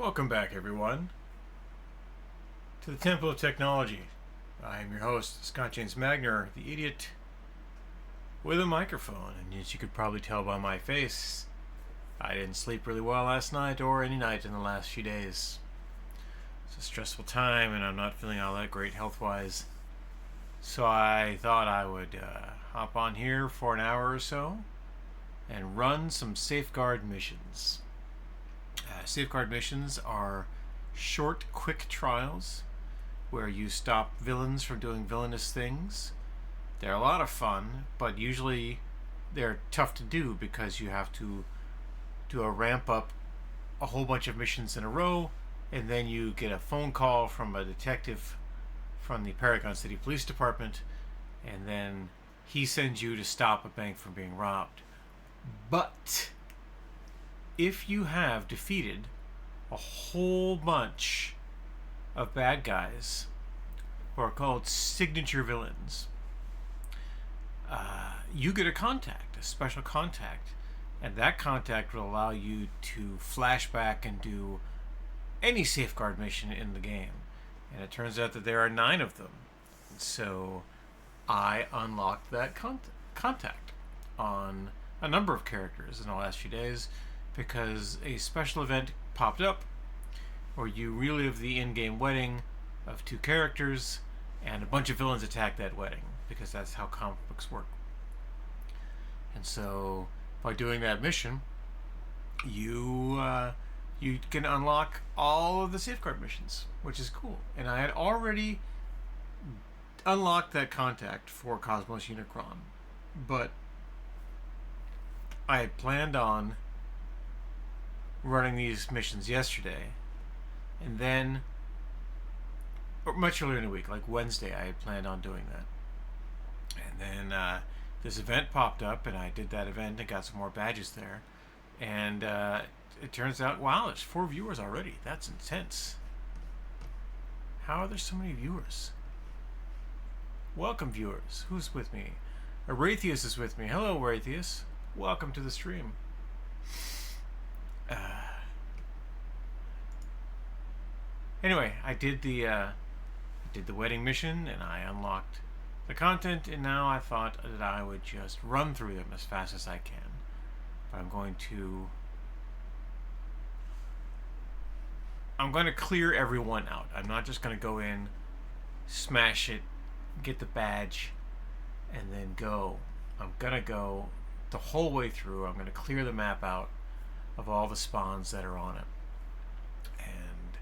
Welcome back, everyone, to the Temple of Technology. I am your host, Scott James Magner, the idiot with a microphone. And as you could probably tell by my face, I didn't sleep really well last night or any night in the last few days. It's a stressful time, and I'm not feeling all that great health-wise. So I thought I would hop on here for an hour or so and run some safeguard missions. Safeguard missions are short, quick trials where you stop villains from doing villainous things. They're a lot of fun, but usually they're tough to do because you have to do a ramp up a whole bunch of missions in a row, and then you get a phone call from a detective from the Paragon City Police Department, and then he sends you to stop a bank from being robbed. But if you have defeated a whole bunch of bad guys who are called signature villains, you get a special contact, and that contact will allow you to flash back and do any safeguard mission in the game. And it turns out that there are 9 of them. So I unlocked that contact on a number of characters in the last few days, because a special event popped up where you relive the in-game wedding of 2 characters, and a bunch of villains attack that wedding, because that's how comic books work. And so by doing that mission, you can unlock all of the safeguard missions, which is cool. And I had already unlocked that contact for Cosmos Unicron, but I had planned on running these missions yesterday, and then, or much earlier in the week, like Wednesday, I had planned on doing that. And then this event popped up, and I did that event and got some more badges there. And it turns out, wow, there's 4 viewers already. That's intense. How are there so many viewers? Welcome, viewers. Who's with me? Arathius is with me. Hello, Arathius. Welcome to the stream. Anyway, I did the wedding mission, and I unlocked the content, and now I thought that I would just run through them as fast as I can. But I'm going to clear everyone out. I'm not just going to go in, smash it, get the badge, and then go. I'm going to go the whole way through. I'm going to clear the map out of all the spawns that are on it. And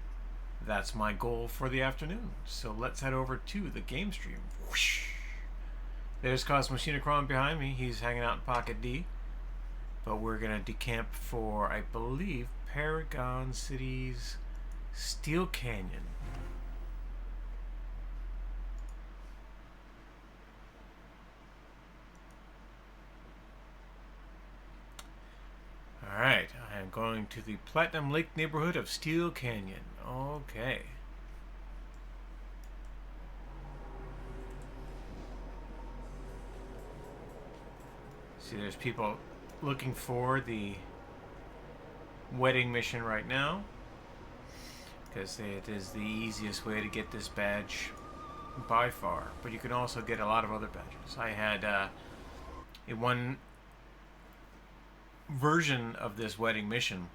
that's my goal for the afternoon. So let's head over to the game stream. Whoosh. There's Cosmos Unicron behind me. He's hanging out in Pocket D. But we're going to decamp for, I believe, Paragon City's Steel Canyon. Alright, I am going to the Platinum Lake neighborhood of Steel Canyon. Okay. See, there's people looking for the wedding mission right now, because it is the easiest way to get this badge by far. But you can also get a lot of other badges. I had in one version of this wedding mission,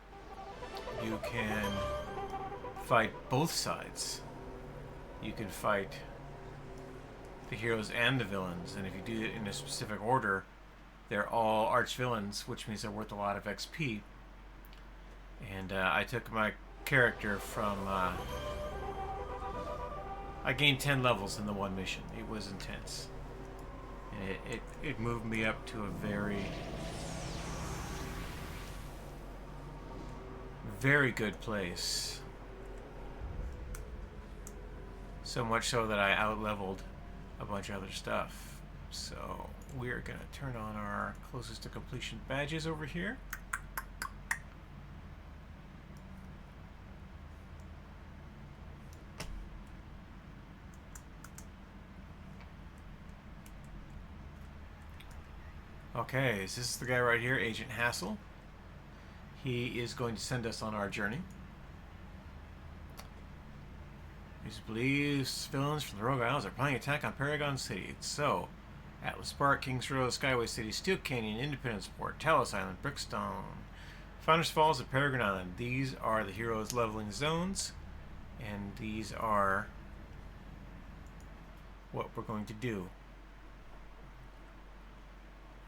you can fight both sides. You can fight the heroes and the villains, and if you do it in a specific order, they're all arch villains, which means they're worth a lot of XP. And I took my character from I gained 10 levels in the one mission. It was intense, and it moved me up to a very good place. So much so that I out-leveled a bunch of other stuff. So we're going to turn on our closest to completion badges over here. Okay, so this is the guy right here, Agent Hassel. He is going to send us on our journey. These believes villains from the Rogue Isles are planning an attack on Paragon City. So, Atlas Park, Kings Row, Skyway City, Steel Canyon, Independence Port, Talos Island, Brickstone, Founders Falls, and Paragon Island. These are the heroes' leveling zones, and these are what we're going to do.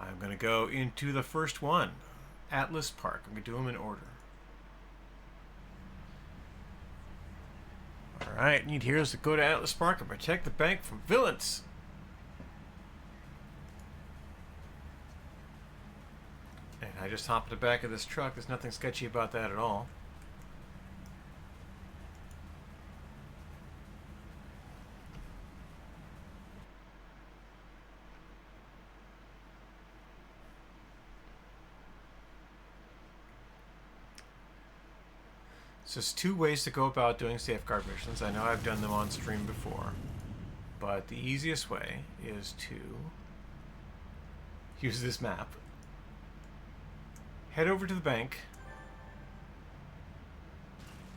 I'm going to go into the first one, Atlas Park. I'm going to do them in order. Alright, need heroes to go to Atlas Park and protect the bank from villains. And I just hop in the back of this truck. There's nothing sketchy about that at all. So there's two ways to go about doing safeguard missions. I know I've done them on stream before, but the easiest way is to use this map. Head over to the bank,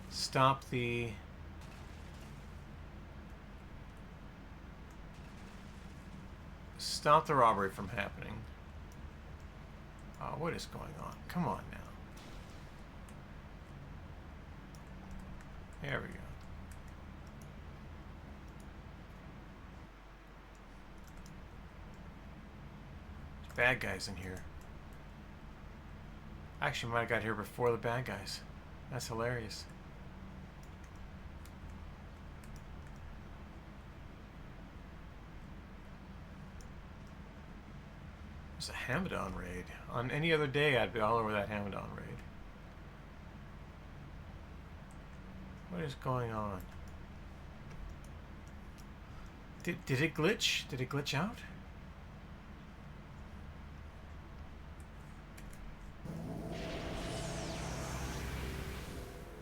stop the robbery from happening. What is going on? Come on now. There we go. There's bad guys in here. Actually, might have got here before the bad guys. That's hilarious. There's a Hamadon raid. On any other day, I'd be all over that Hamadon raid. What is going on? Did it glitch? Did it glitch out?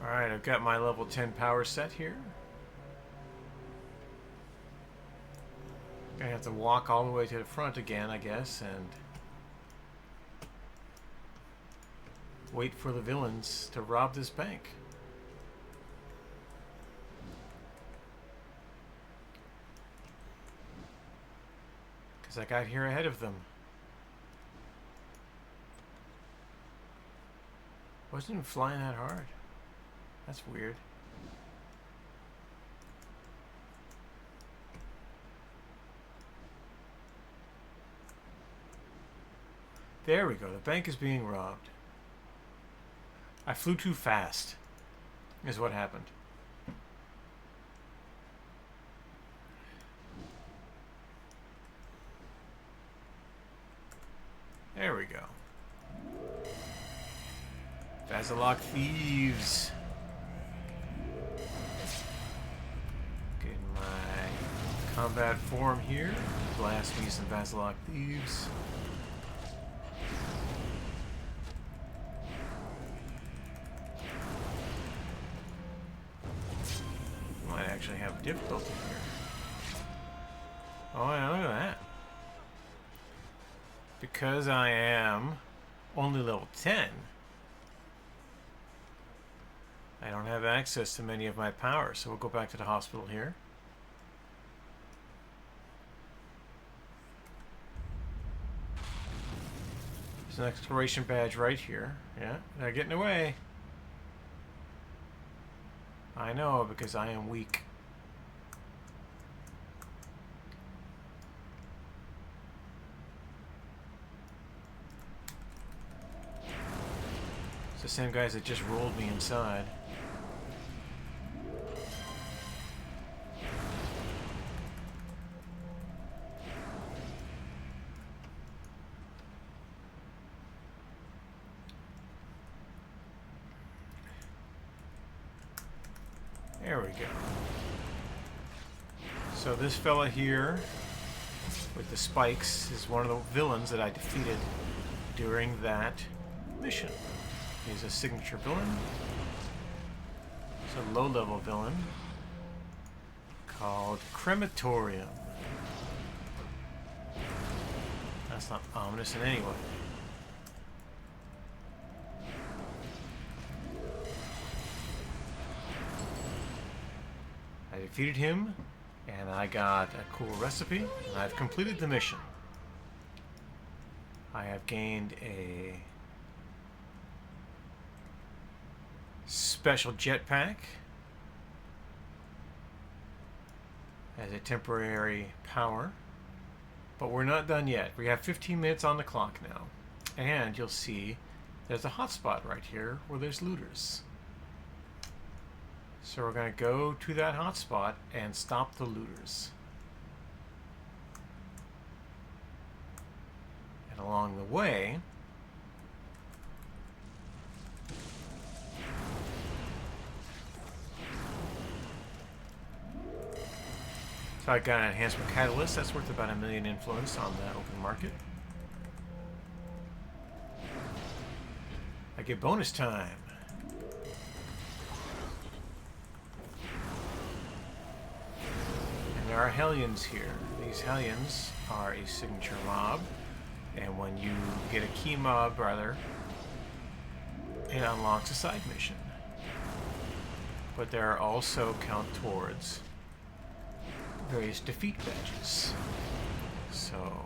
Alright, I've got my level 10 power set here. I have to walk all the way to the front again, I guess, and wait for the villains to rob this bank. Because I got here ahead of them. Wasn't even flying that hard. That's weird. There we go. The bank is being robbed. I flew too fast, is what happened. There we go. Vasilok Thieves. Get in my combat form here. Blast me some Vasilok Thieves. Might actually have difficulty here. Oh yeah, look at that. Because I am only level 10, I don't have access to many of my powers, so we'll go back to the hospital here. There's an exploration badge right here. Yeah, they're getting away. I know, because I am weak. It's the same guys that just rolled me inside. There we go. So this fella here with the spikes is one of the villains that I defeated during that mission. He's a signature villain. It's a low-level villain called Crematorium. That's not ominous in any way. I defeated him, and I got a cool recipe, and I've completed the mission. I have gained a special jetpack as a temporary power, but we're not done yet. We have 15 minutes on the clock now, and you'll see there's a hotspot right here where there's looters. So we're going to go to that hotspot and stop the looters. And along the way, so I got an enhancement catalyst that's worth about 1 million influence on the open market. I get bonus time. And there are Hellions here. These Hellions are a signature mob, and when you get a key mob, rather, it unlocks a side mission. But there are also count towards various defeat badges. So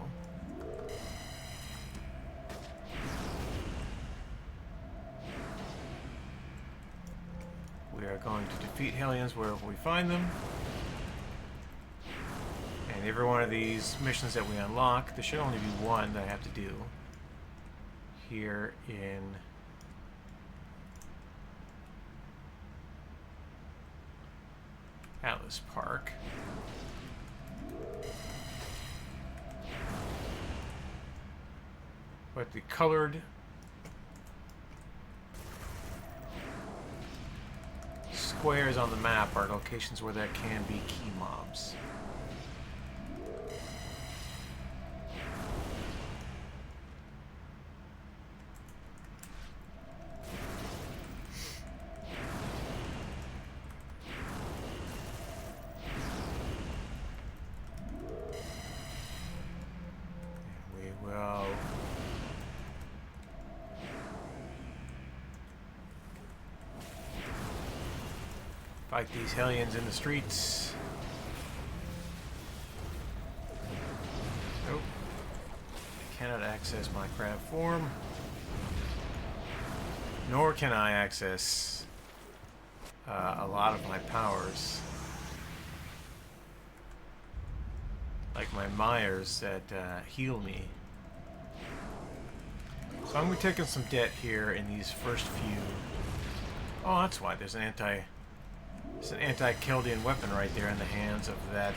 we are going to defeat Hellions wherever we find them. And every one of these missions that we unlock, there should only be one that I have to do here in Atlas Park. But the colored squares on the map are locations where there can be key mobs. Fight these Hellions in the streets. Nope. I cannot access my crab form. Nor can I access a lot of my powers. Like my Myers that heal me. So I'm going to be taking some debt here in these first few. Oh, that's why there's an anti-Keldian weapon right there in the hands of that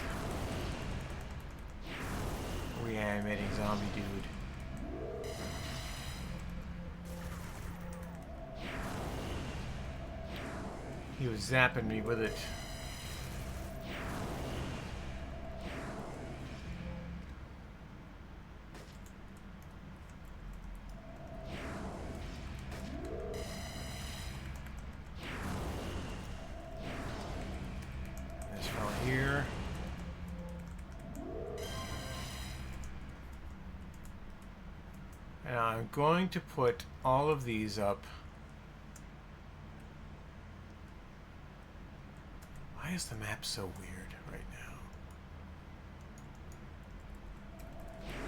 reanimating zombie dude. He was zapping me with it. Here. And I'm going to put all of these up. Why is the map so weird right now?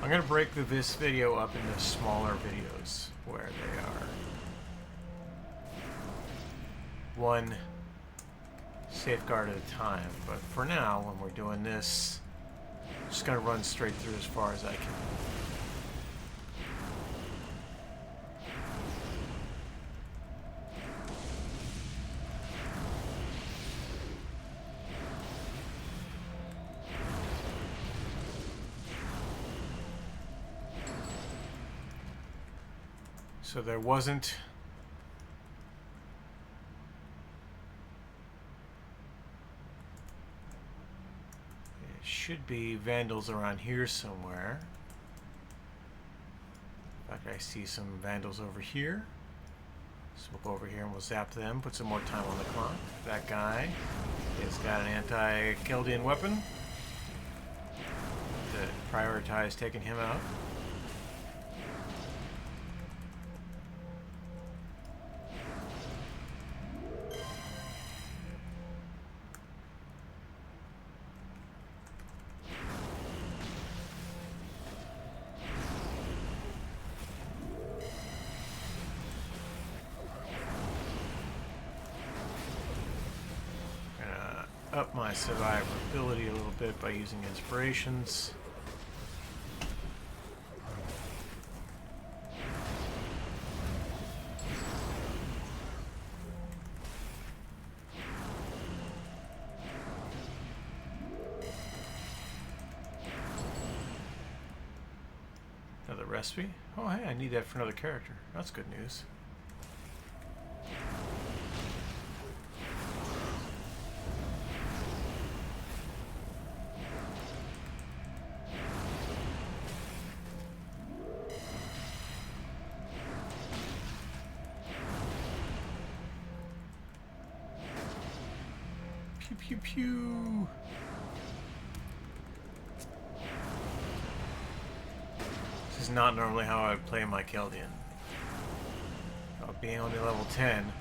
I'm going to break this video up into smaller videos where they are one safeguard at a time, but for now, when we're doing this, I'm just going to run straight through as far as I can. So there wasn't should be vandals around here somewhere. In fact, I see some vandals over here. So we'll go over here and we'll zap them, put some more time on the clock. That guy has got an anti-Keldian weapon. To prioritize taking him out. up my survivability a little bit by using inspirations. Another recipe? Oh hey, I need that for another character. That's good news. Pew pew pew. This is not normally how I would play my Keldian. Being only level 10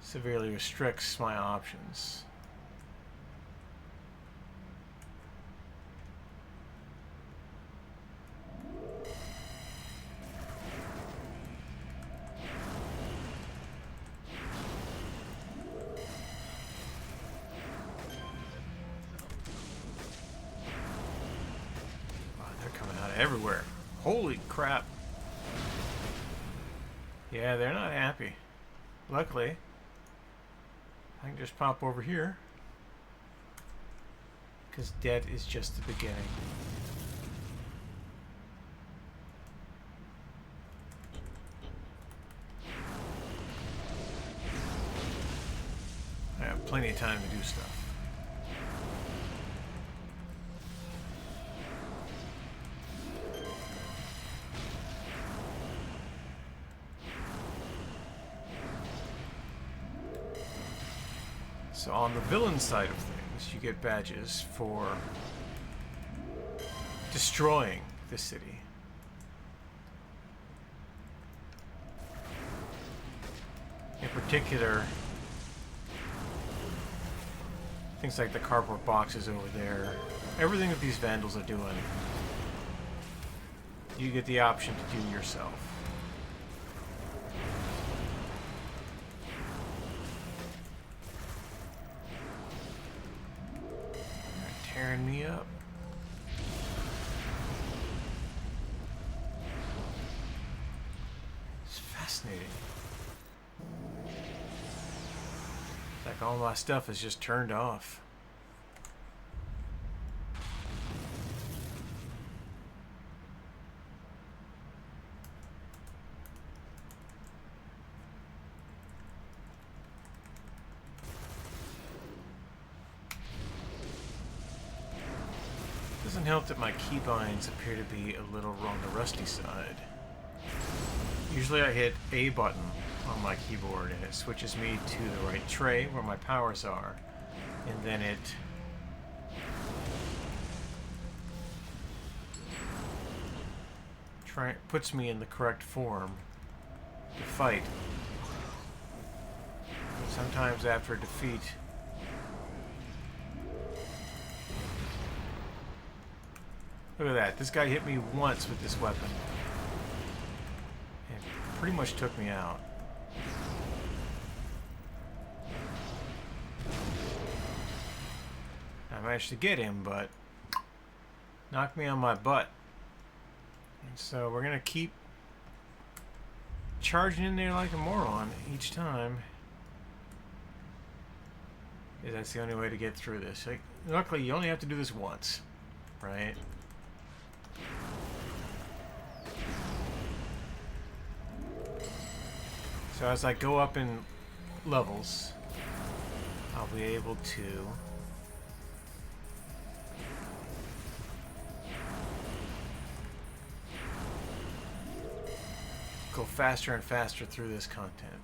severely restricts my options. Wow, they're coming out of everywhere. Holy crap. Yeah, they're not happy. Luckily, I can just pop over here, because death is just the beginning. I have plenty of time to do stuff. So on the villain side of things, you get badges for destroying the city. In particular, things like the cardboard boxes over there. Everything that these vandals are doing, you get the option to do yourself. Tearing me up. It's fascinating. It's like all my stuff is just turned off. Doesn't help that my keybinds appear to be a little on the rusty side. Usually I hit A button on my keyboard and it switches me to the right tray where my powers are, and then it puts me in the correct form to fight. But sometimes after defeat, look at that. This guy hit me once with this weapon. And pretty much took me out. I managed to get him, but knocked me on my butt. And so we're going to keep charging in there like a moron each time. Because that's the only way to get through this. Like, luckily, you only have to do this once, right? So as I go up in levels, I'll be able to go faster and faster through this content.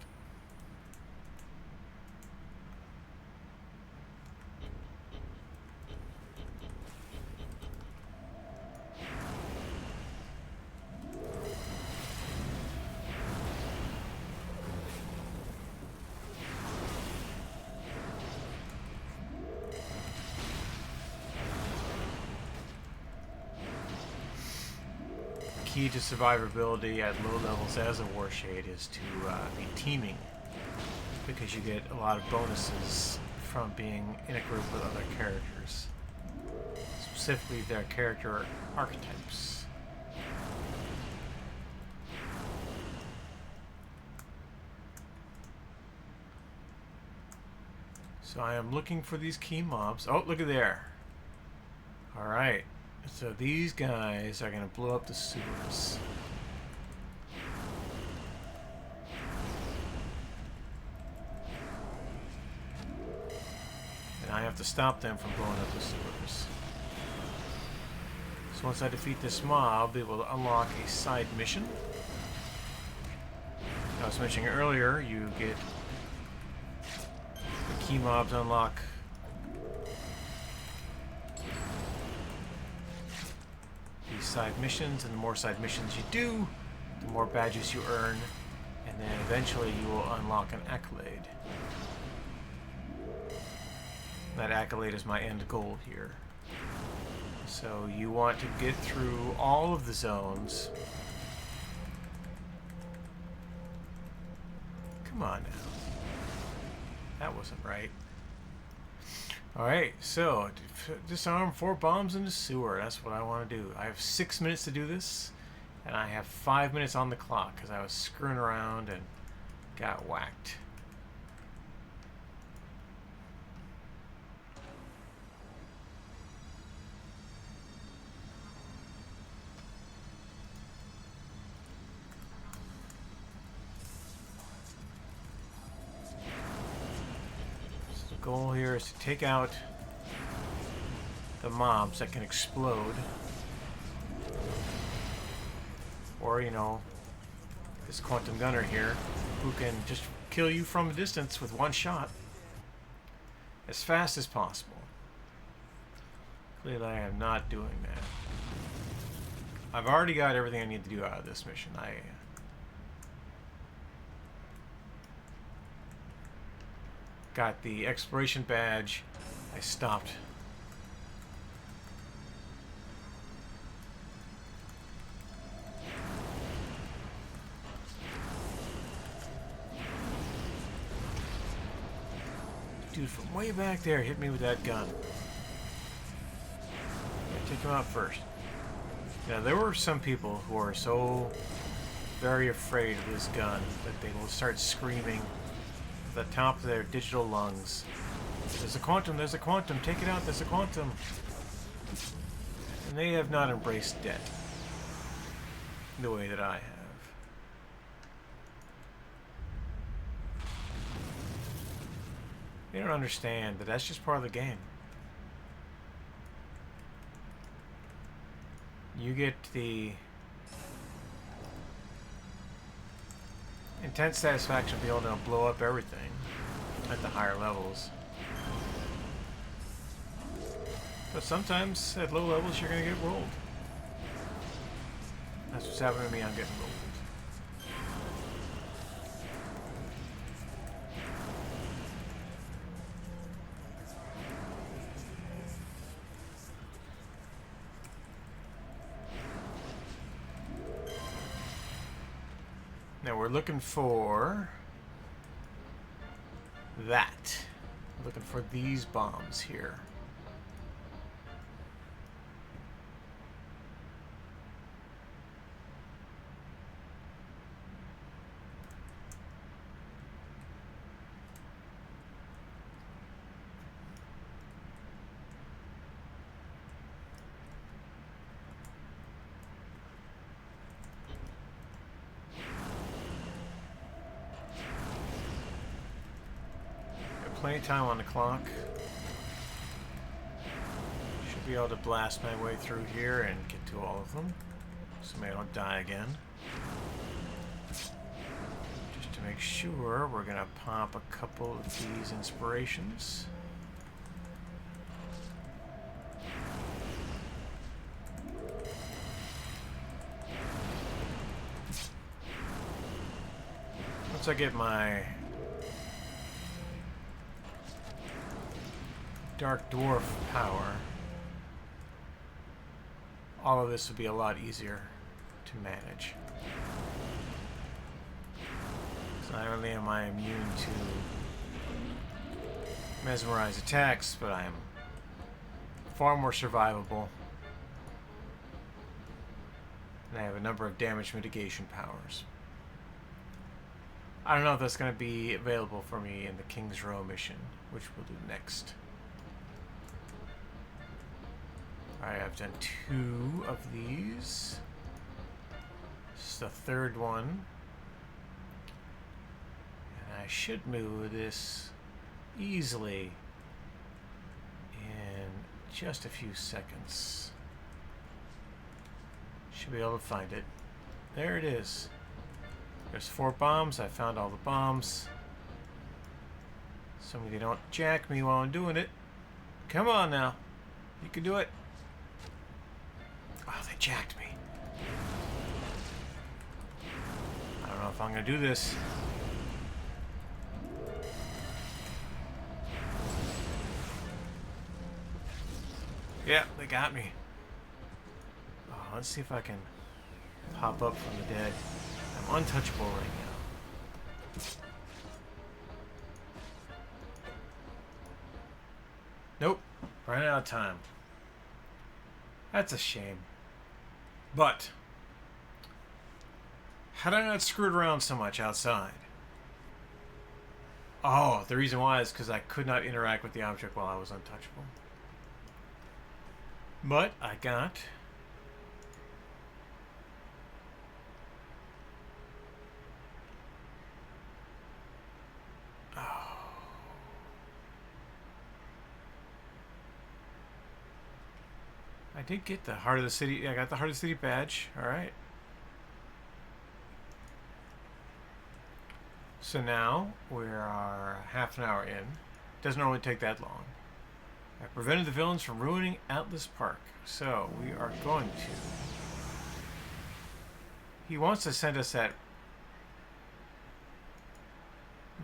Key to survivability at low levels as a Warshade is to be teaming, because you get a lot of bonuses from being in a group with other characters. Specifically their character archetypes. So I am looking for these key mobs. Oh, look at there. Alright. So these guys are going to blow up the sewers. And I have to stop them from blowing up the sewers. So once I defeat this mob, I'll be able to unlock a side mission. I was mentioning earlier, you get the key mobs unlock these side missions, and the more side missions you do, the more badges you earn, and then eventually you will unlock an accolade. That accolade is my end goal here. So you want to get through all of the zones. Come on now. That wasn't right. Alright, so disarm 4 bombs in the sewer. That's what I want to do. I have 6 minutes to do this, and I have 5 minutes on the clock because I was screwing around and got whacked. The goal here is to take out the mobs that can explode, or you know, this quantum gunner here who can just kill you from a distance with one shot as fast as possible. Clearly I am not doing that. I've already got everything I need to do out of this mission. I got the exploration badge. I stopped. Dude from way back there hit me with that gun. Yeah, take him out first. Now there were some people who are so very afraid of this gun that they will start screaming at the top of their digital lungs. There's a quantum, there's a quantum, take it out, there's a quantum. And they have not embraced death the way that I have. They don't understand that that's just part of the game. You get the intense satisfaction of being able to blow up everything at the higher levels. But sometimes at low levels you're going to get rolled. That's what's happening to me, I'm getting rolled. Now we're looking for that. We're looking for these bombs here. Plenty of time on the clock. Should be able to blast my way through here and get to all of them, so maybe I don't die again. Just to make sure, we're gonna pop a couple of these inspirations. Once I get my Dark Dwarf power, all of this would be a lot easier to manage. So not only am I immune to mesmerize attacks, but I am far more survivable. And I have a number of damage mitigation powers. I don't know if that's going to be available for me in the King's Row mission, which we'll do next. Alright, I've done 2 of these. This is the 3rd one. And I should move this easily in just a few seconds. Should be able to find it. There it is. There's 4 bombs. I found all the bombs. So they don't jack me while I'm doing it. Come on now. You can do it. Oh, they jacked me. I don't know if I'm going to do this. Yeah, they got me. Oh, let's see if I can pop up from the dead. I'm untouchable right now. Nope. Running out of time. That's a shame. But had I not screwed around so much outside? Oh, the reason why is because I could not interact with the object while I was untouchable. But I got... I did get the Heart of the City. I got the Heart of the City badge. Alright. So now we are half an hour in. Doesn't normally take that long. I prevented the villains from ruining Atlas Park. So we are going to... He wants to send us at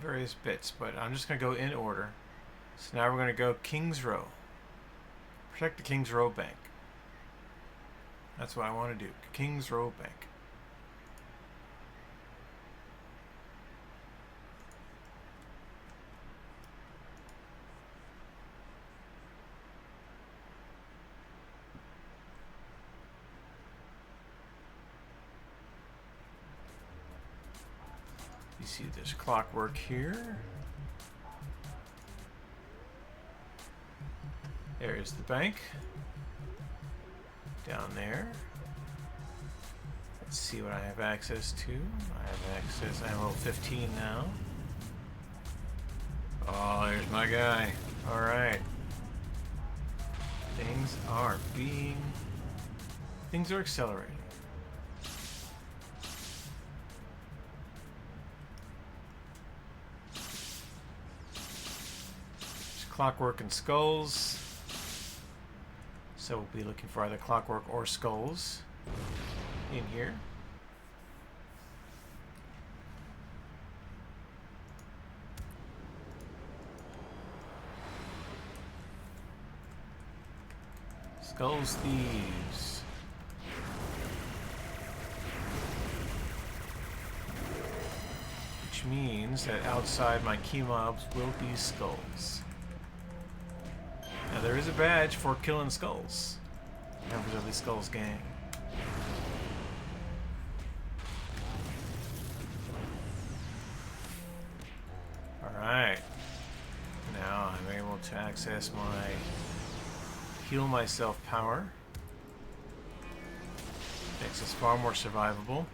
various bits, but I'm just going to go in order. So now we're going to go King's Row. Protect the King's Row Bank. That's what I want to do. King's Row Bank. You see there's clockwork here. There is the bank. Down there. Let's see what I have access to. I have access. I'm level 15 now. Oh, there's my guy. Alright. Things are accelerating. There's clockwork and skulls. So we'll be looking for either clockwork or skulls in here. Skulls thieves. Which means that outside my key mobs will be skulls. Now there is a badge for killing skulls. Members of the Skulls gang. Alright. Now I'm able to access my heal myself power. Makes us far more survivable.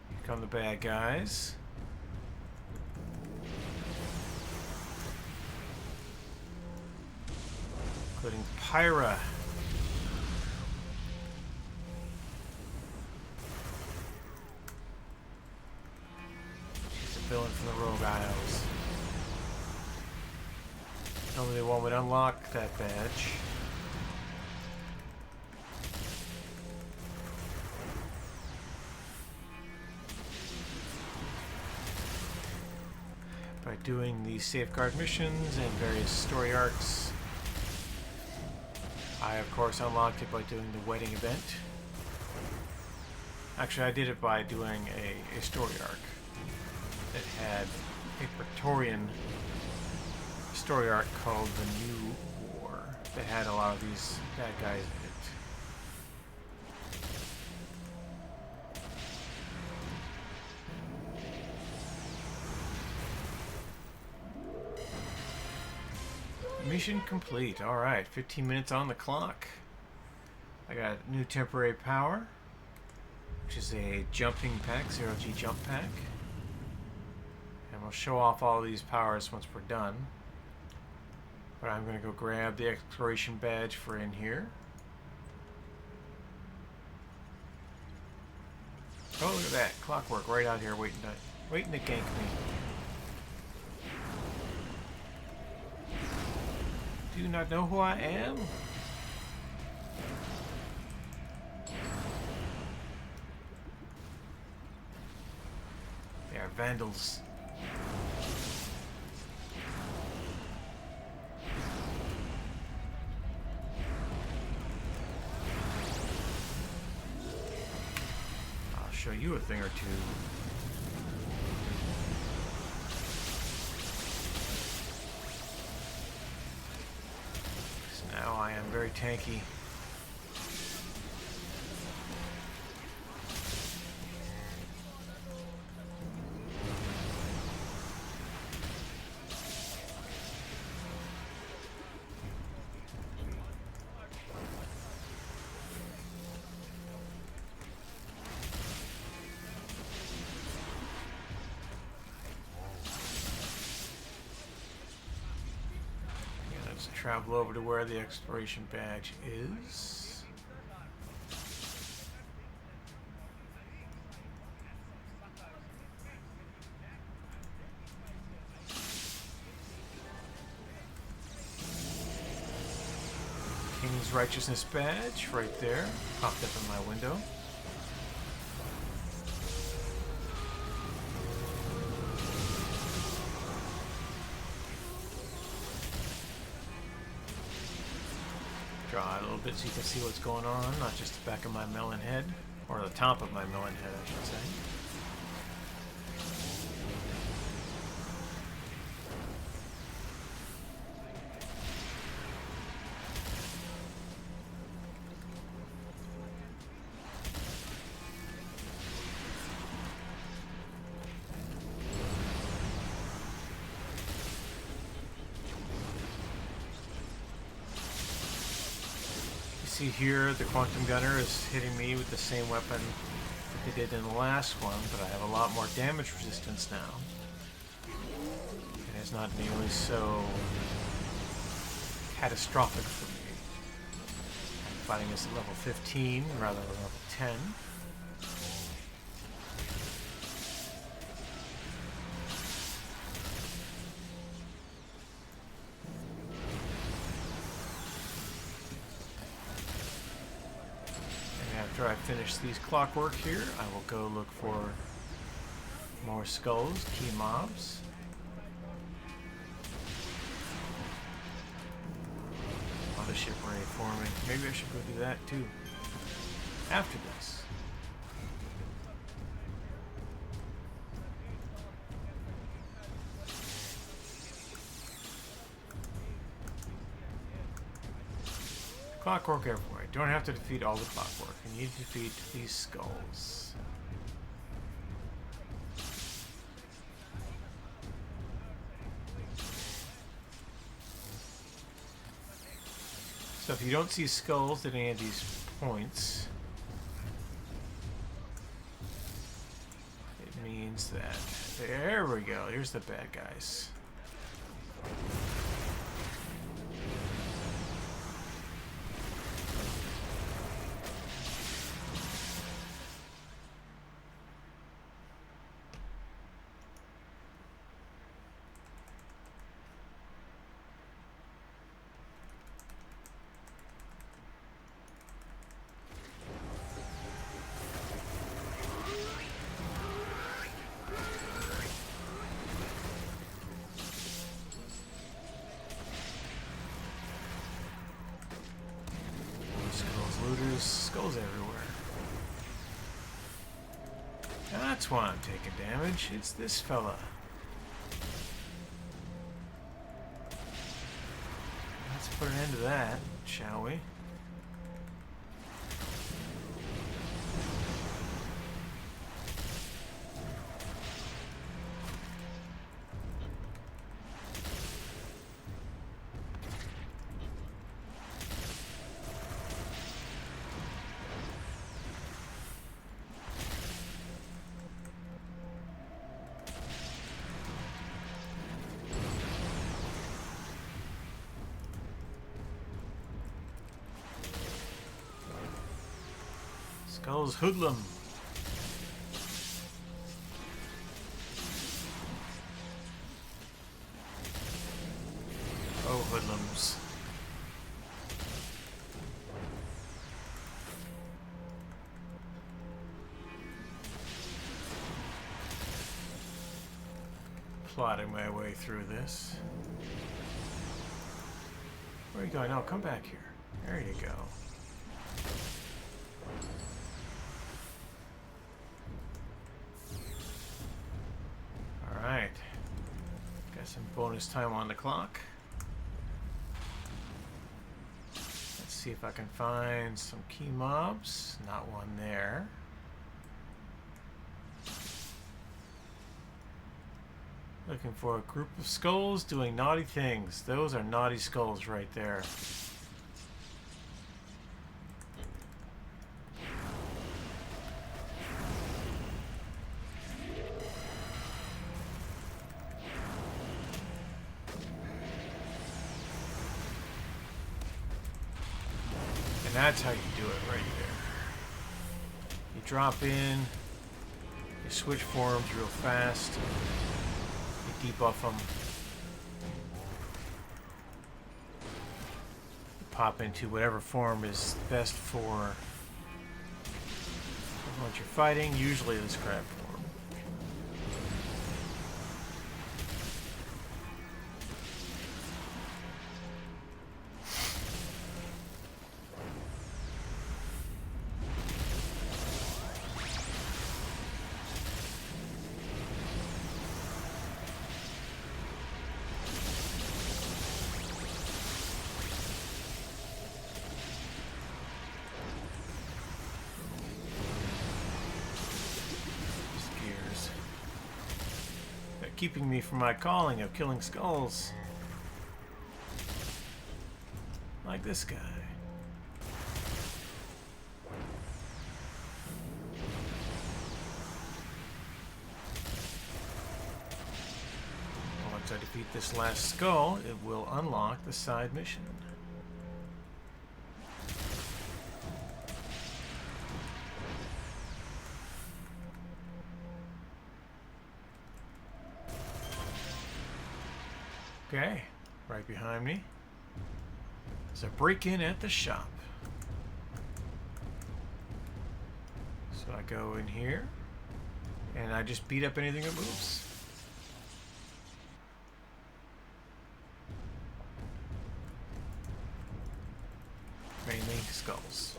Here come the bad guys. Including Pyra. She's a villain from the Rogue Isles. Only one would unlock that badge. By doing the safeguard missions and various story arcs. I, of course, unlocked it by doing the wedding event. Actually, I did it by doing a story arc that had a Praetorian story arc called The New War that had a lot of these bad guys in it. Mission complete. Alright, 15 minutes on the clock. I got new temporary power, which is a jumping pack, 0G jump pack. And we'll show off all these powers once we're done. But I'm going to go grab the exploration badge for in here. Oh, look at that. Clockwork right out here waiting to gank me. Do you not know who I am? They are vandals. I'll show you a thing or two. So now I am very tanky. Travel over to where the exploration badge is. King's Righteousness badge right there, popped up in my window. Draw it a little bit so you can see what's going on, not just the back of my melon head, or the top of my melon head, I should say. See here, the Quantum Gunner is hitting me with the same weapon that they did in the last one, but I have a lot more damage resistance now. And it's not nearly so catastrophic for me. I'm fighting this at level 15 rather than level 10. After I finish these clockwork here, I will go look for more skulls, key mobs. A lot of ship ready for me. Maybe I should go do that too. After this. Clockwork everywhere. You don't have to defeat all the clockwork. You need to defeat these skulls. So if you don't see skulls at any of these points, it means that... There we go. Here's the bad guys. Looters, skulls everywhere. that's why I'm taking damage. It's this fella. Let's put an end to that, shall we? Skull's hoodlum. Oh, hoodlums. Plotting my way through this. Where are you going? No, come back here. There you go. Alright. Got some bonus time on the clock. Let's see if I can find some key mobs. Not one there. Looking for a group of skulls doing naughty things. Those are naughty skulls right there. And that's how you do it right there. You drop in, you switch forms real fast. Debuff them. Pop into whatever form is best for what you're fighting, usually this crab form. Keeping me from my calling of killing skulls. Like this guy. Once I defeat this last skull, it will unlock the side mission. Okay, right behind me is a break-in at the shop. So I go in here, and I just beat up anything that moves. Mainly skulls.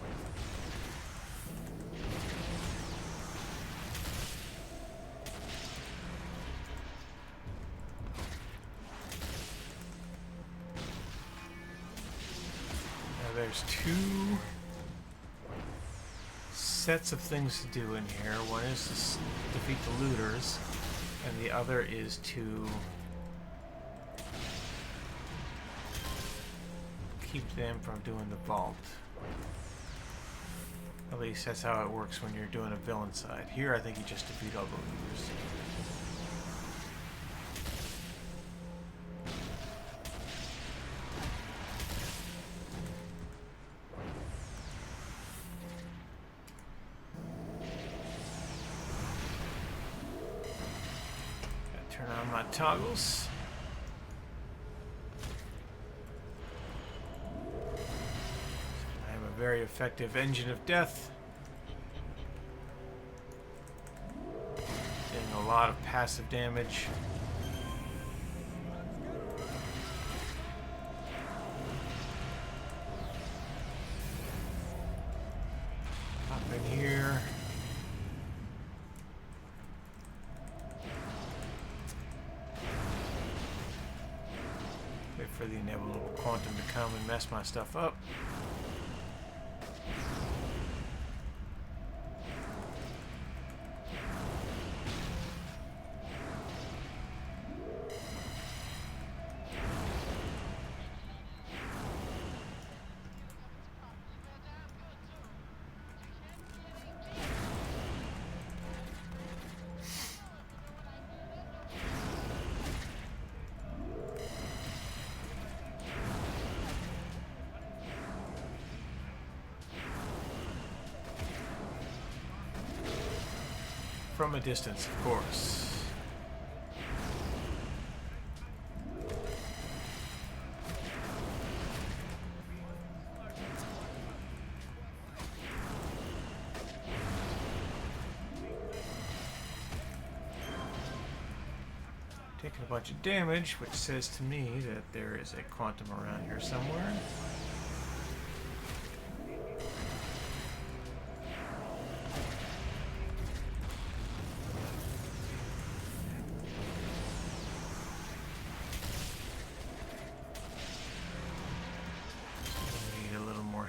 There's two sets of things to do in here. One is to defeat the looters, and the other is to keep them from doing the vault. At least that's how it works when you're doing a villain side. Here I think you just defeat all the looters. Turn on my toggles. I am a very effective engine of death. Doing a lot of passive damage. Pop in here. quantum to come and mess my stuff up. From a distance, of course. Taking a bunch of damage, which says to me that there is a quantum around here somewhere.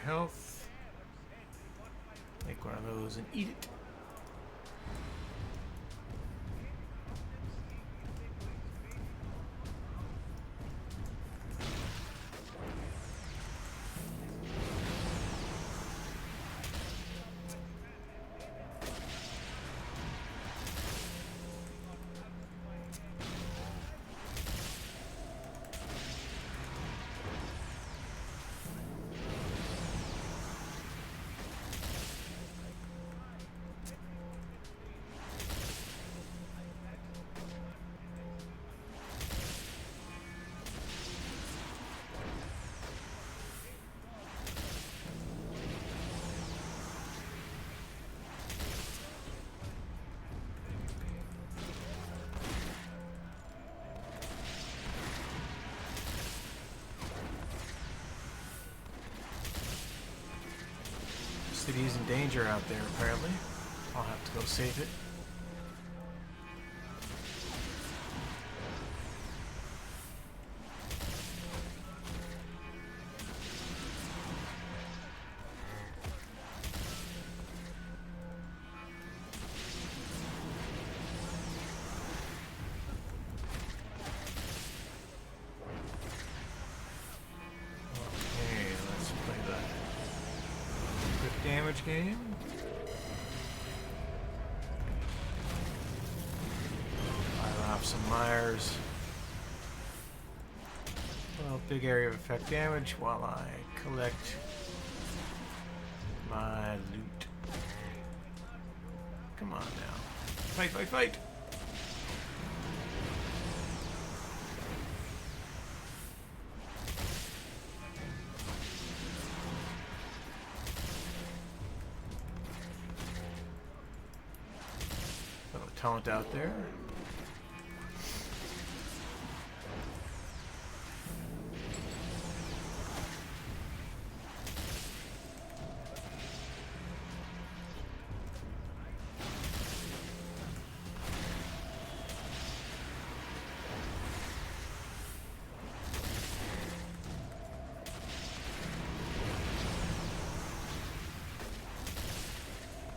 Health. Make one of those and eat it. City's in danger out there, apparently. I'll have to go save it. Damage game. Fire off some Myers. Well, big area of effect damage while I collect my loot. Come on now. Fight, fight, fight! Taunt out there.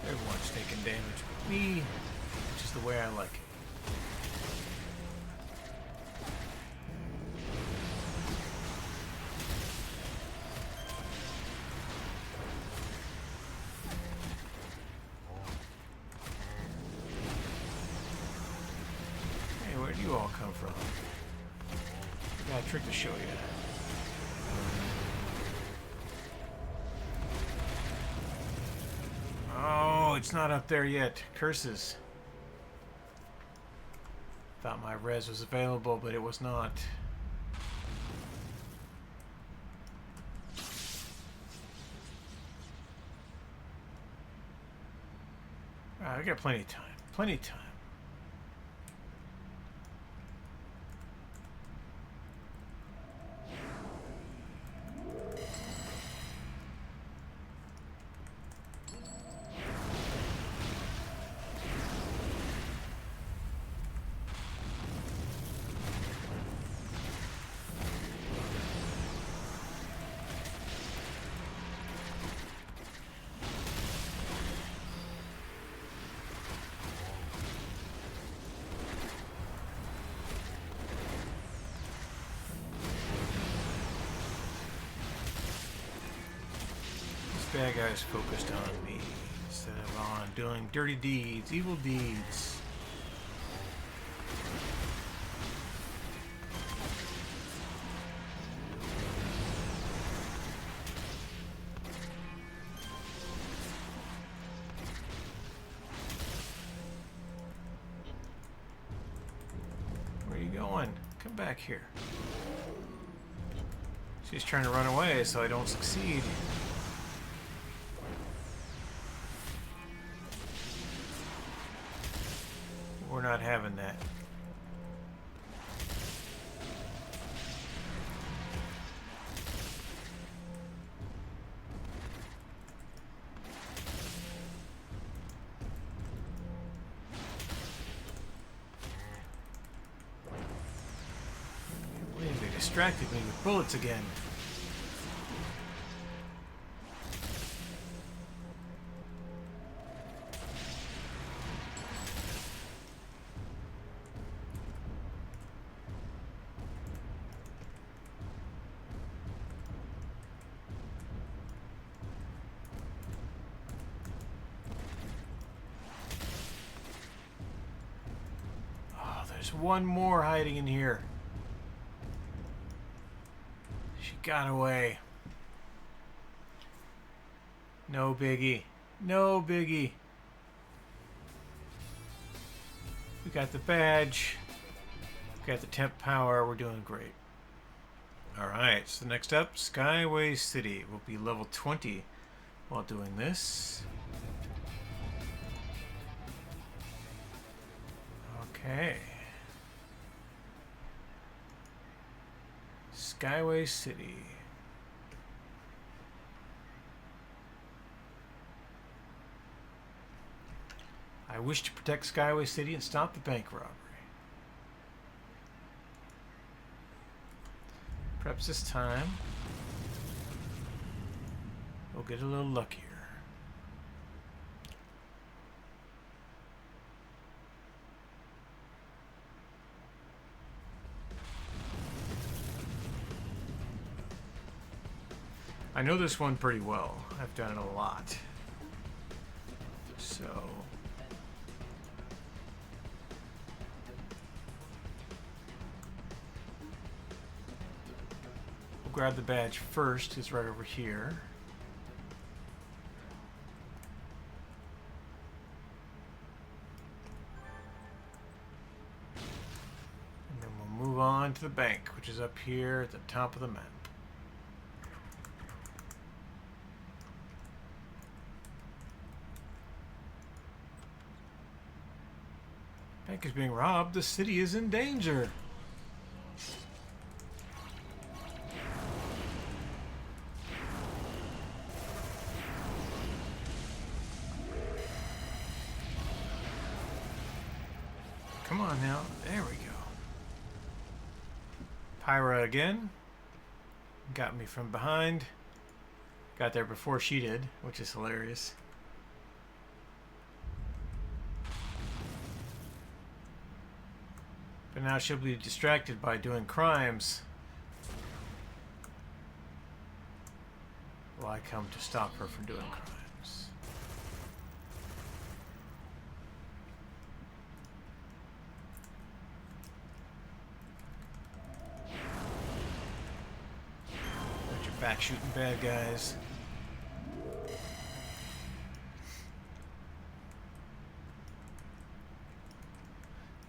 Everyone's taking damage but me. The way I like it. Hey, where do you all come from? I got a trick to show you. Oh, it's not up there yet. Curses. Thought my res was available, but it was not. I got plenty of time. Plenty of time. bad guys focused on me instead of on doing dirty deeds, evil deeds. Where are you going? Come back here. She's trying to run away so I don't succeed. We're not having that. They distracted me with bullets again. There's one more hiding in here. She got away. No biggie. No biggie. We got the badge. We got the temp power. We're doing great. Alright, so next up, Skyway City. We'll be level 20 while doing this. Okay. Skyway City. I wish to protect Skyway City and stop the bank robbery. Perhaps this time we'll get a little luckier. I know this one pretty well. I've done it a lot. So we'll grab the badge first. It's right over here. And then we'll move on to the bank, which is up here at the top of the map. Bank is being robbed. The city is in danger. Come on now. There we go. Pyra again. Got me from behind. Got there before she did, which is hilarious. But now she'll be distracted by doing crimes while I come to stop her from doing crimes. Got your back shooting bad guys.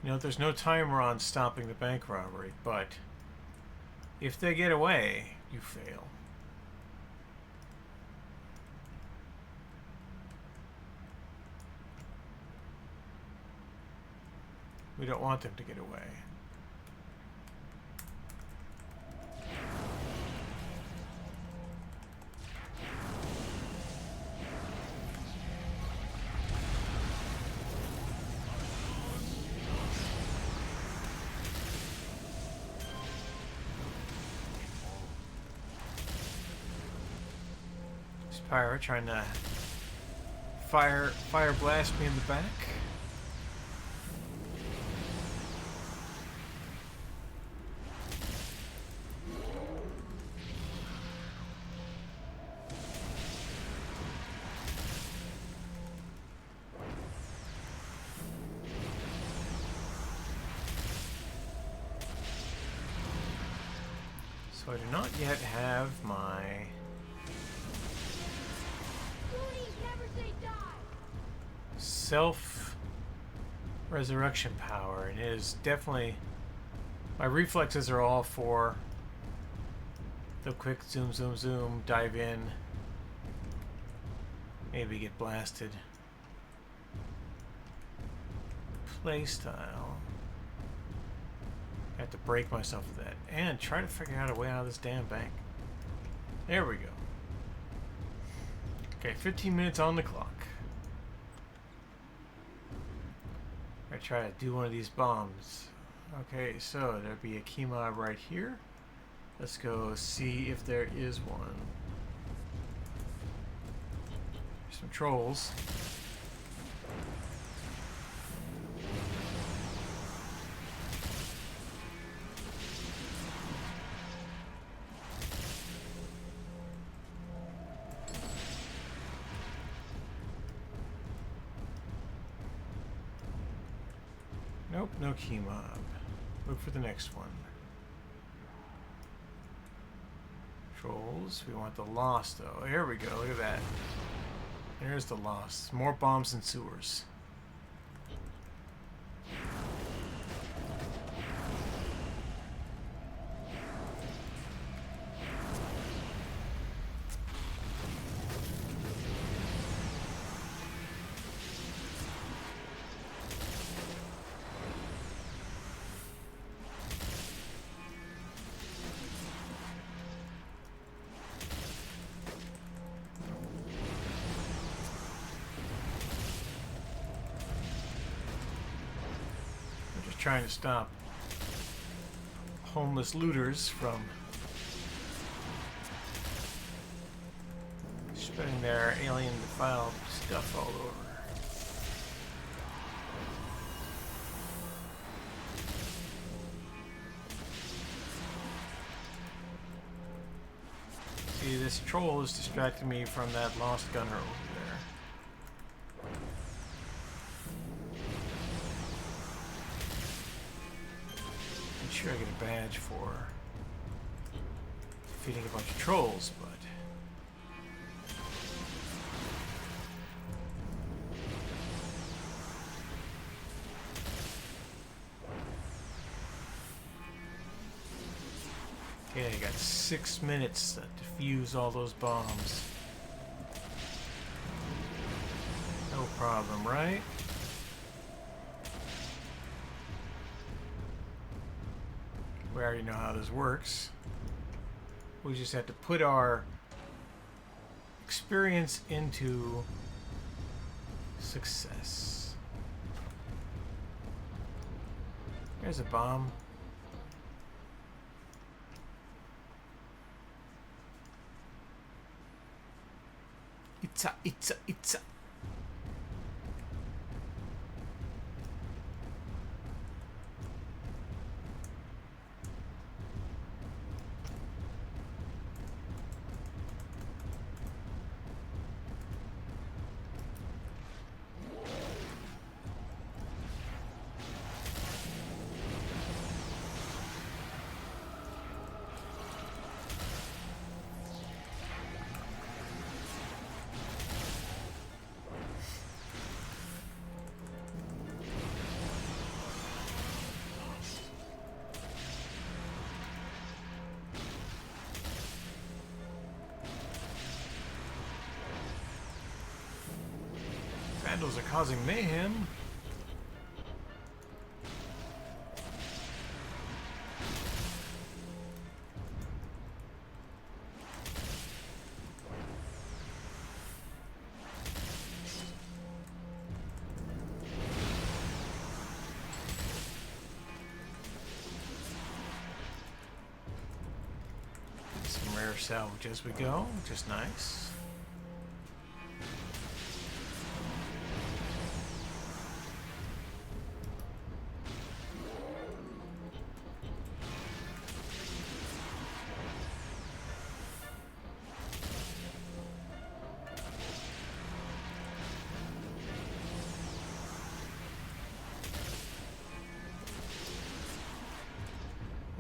You know, there's no timer on stopping the bank robbery, but if they get away, you fail. We don't want them to get away. Pyra trying to fire blast me in the back. So I do not yet have my self-resurrection power, and it is definitely... My reflexes are all for the quick zoom, zoom, zoom, dive in, maybe get blasted. Playstyle. I have to break myself with that and try to figure out a way out of this damn bank. There we go. Okay, 15 minutes on the clock. I try to do one of these bombs. Okay, so there'd be a key mob right here. Let's go see if there is one. There's some trolls. Nope, no key mob. Look for the next one. Trolls. We want the lost, though. Here we go. Look at that. There's the lost. More bombs and sewers. Trying to stop homeless looters from spreading their alien defiled stuff all over. See, this troll is distracting me from that lost gunner over there. Sure, I get a badge for defeating a bunch of trolls, but okay, I got 6 minutes to defuse all those bombs. No problem, right? We already know how this works. We just have to put our experience into success. There's a bomb. It's a. Vandals are causing mayhem. Some rare salvage as we go, which is nice.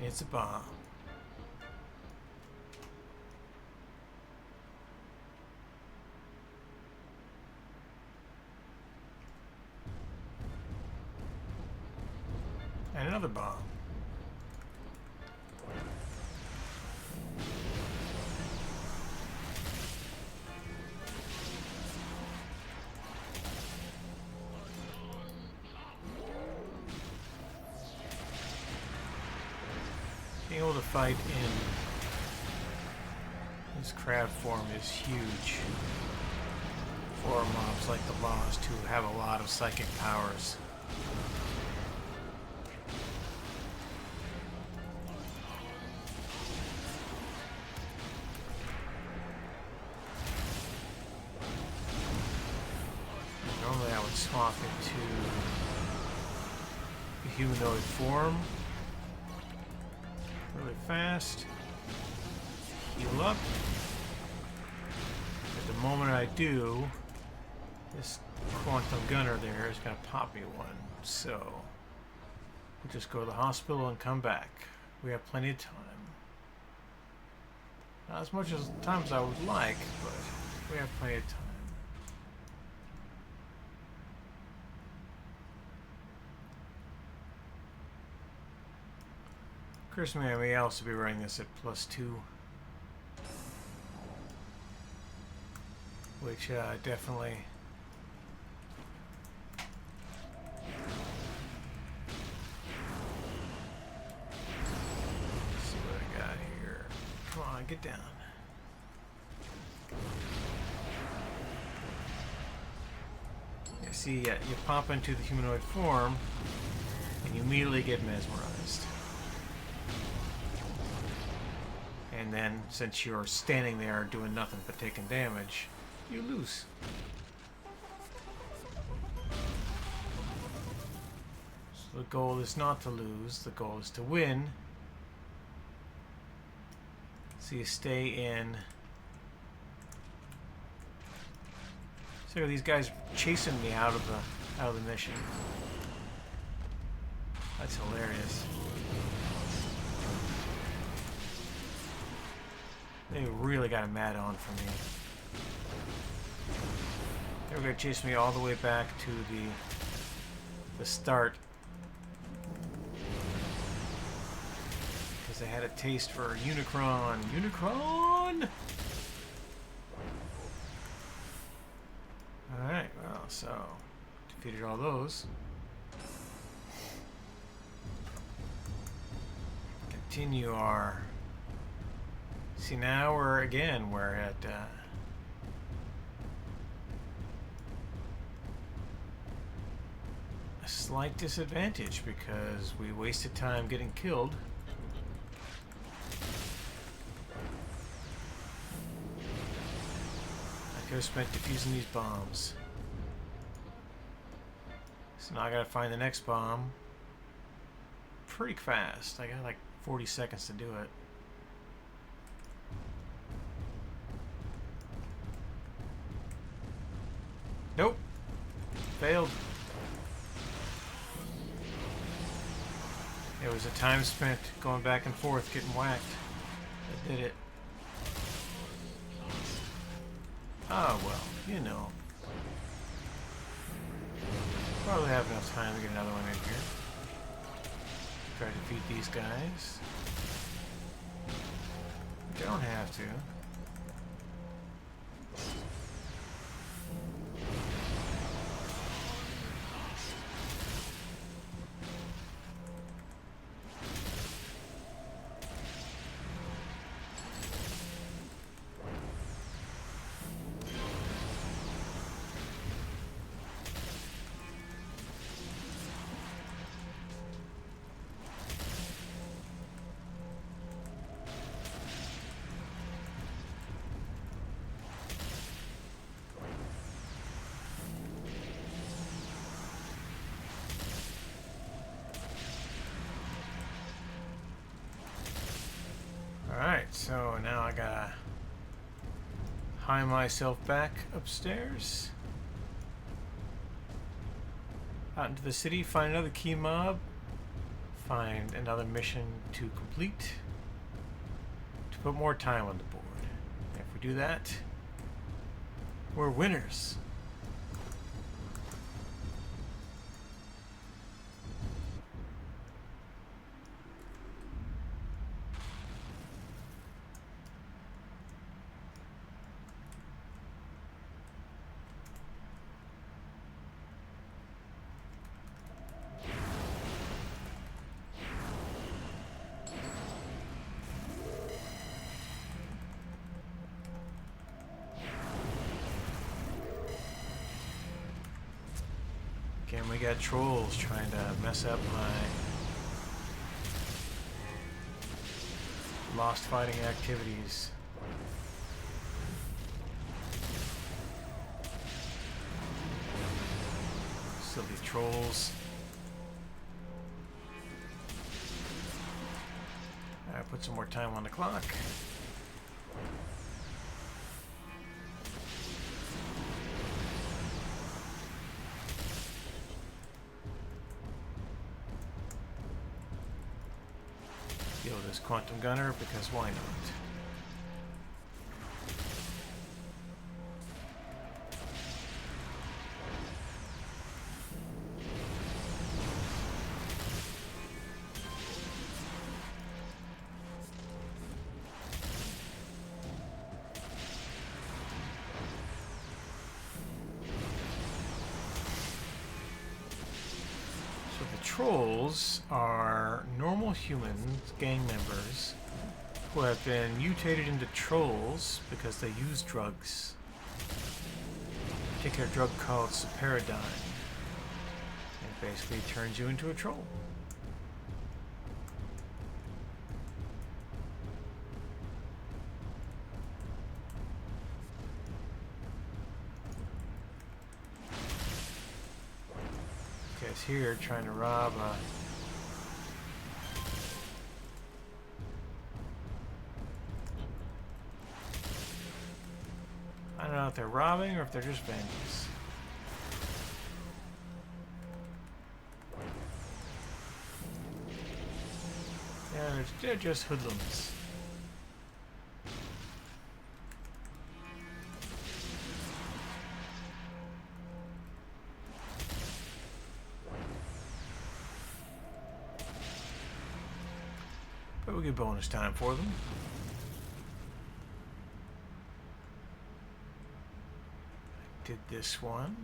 It's a bomb. another bomb. Being able to fight in this crab form is huge for mobs like the Lost, who have a lot of psychic powers. Normally I would swap into the humanoid form really fast, heal up. At the moment I do, this quantum gunner there is going to pop me one, so we'll just go to the hospital and come back. We have plenty of time. Not as much as time as I would like, but we have plenty of time. Of course, I may also be running this at +2, which definitely see what I got here. Come on, get down. You see, you pop into the humanoid form, and you immediately get mesmerized. And then, since you're standing there doing nothing but taking damage, you lose. So the goal is not to lose, the goal is to win. So you stay in. So these guys chasing me out of the mission. That's hilarious. They really got a mad on for me. They were going to chase me all the way back to the start. Because they had a taste for Unicron. Unicron! Alright, well, so defeated all those. Continue our... See, now we're at a slight disadvantage because we wasted time getting killed. I could have spent defusing these bombs. So now I gotta find the next bomb pretty fast. I got like 40 seconds to do it. Nope. Failed. It was a time spent going back and forth getting whacked. That did it. Oh well, you know. Probably have enough time to get another one in here. Try to defeat these guys. Don't have to. Alright, so now I gotta hie myself back upstairs. Out into the city, find another key mob, find another mission to complete, to put more time on the board. And if we do that, we're winners. Again, we got trolls trying to mess up my lost fighting activities. Silly trolls. Alright, put some more time on the clock. Deal with this quantum gunner because why not? Trolls are normal humans, gang members, who have been mutated into trolls because they use drugs. A particular drug called Saparadigm. It basically turns you into a troll. Here trying to rob a I don't know if they're robbing or if they're just bandits. Yeah, they're just hoodlums. But we'll get bonus time for them. I did this one.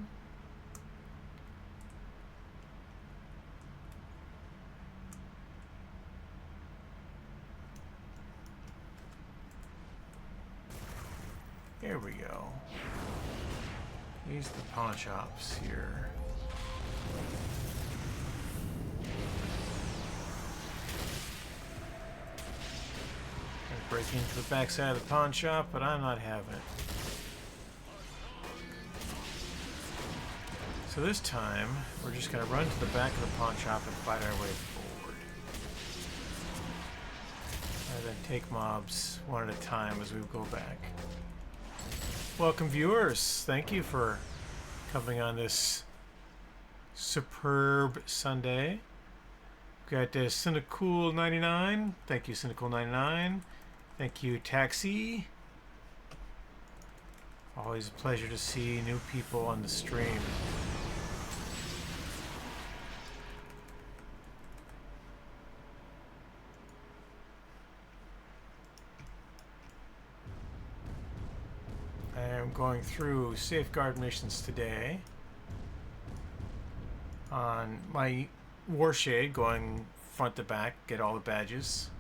Here we go. These are the pawn shops here. Break into the backside of the pawn shop, but I'm not having it. So this time, we're just going to run to the back of the pawn shop and fight our way forward. And then take mobs one at a time as we go back. Welcome viewers, thank you for coming on this superb Sunday. Got Cynical99, thank you Cynical99. Thank you, Taxi. Always a pleasure to see new people on the stream. I am going through safeguard missions today on my Warshade, going front to back, get all the badges.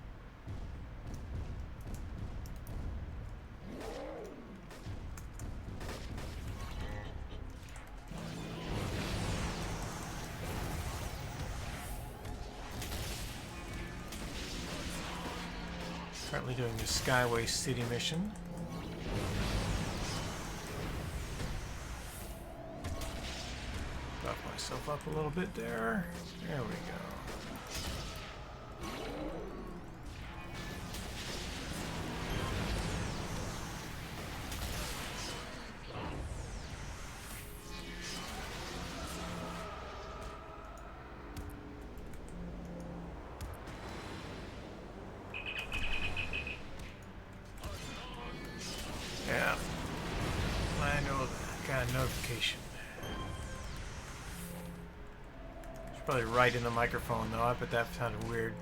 Currently doing the Skyway City mission. Buff myself up a little bit there. There we go. Yeah, I know that. Got a notification. It's probably right in the microphone though, but that sounded weird.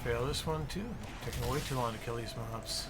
fail this one too. Taking way too long to kill these mobs.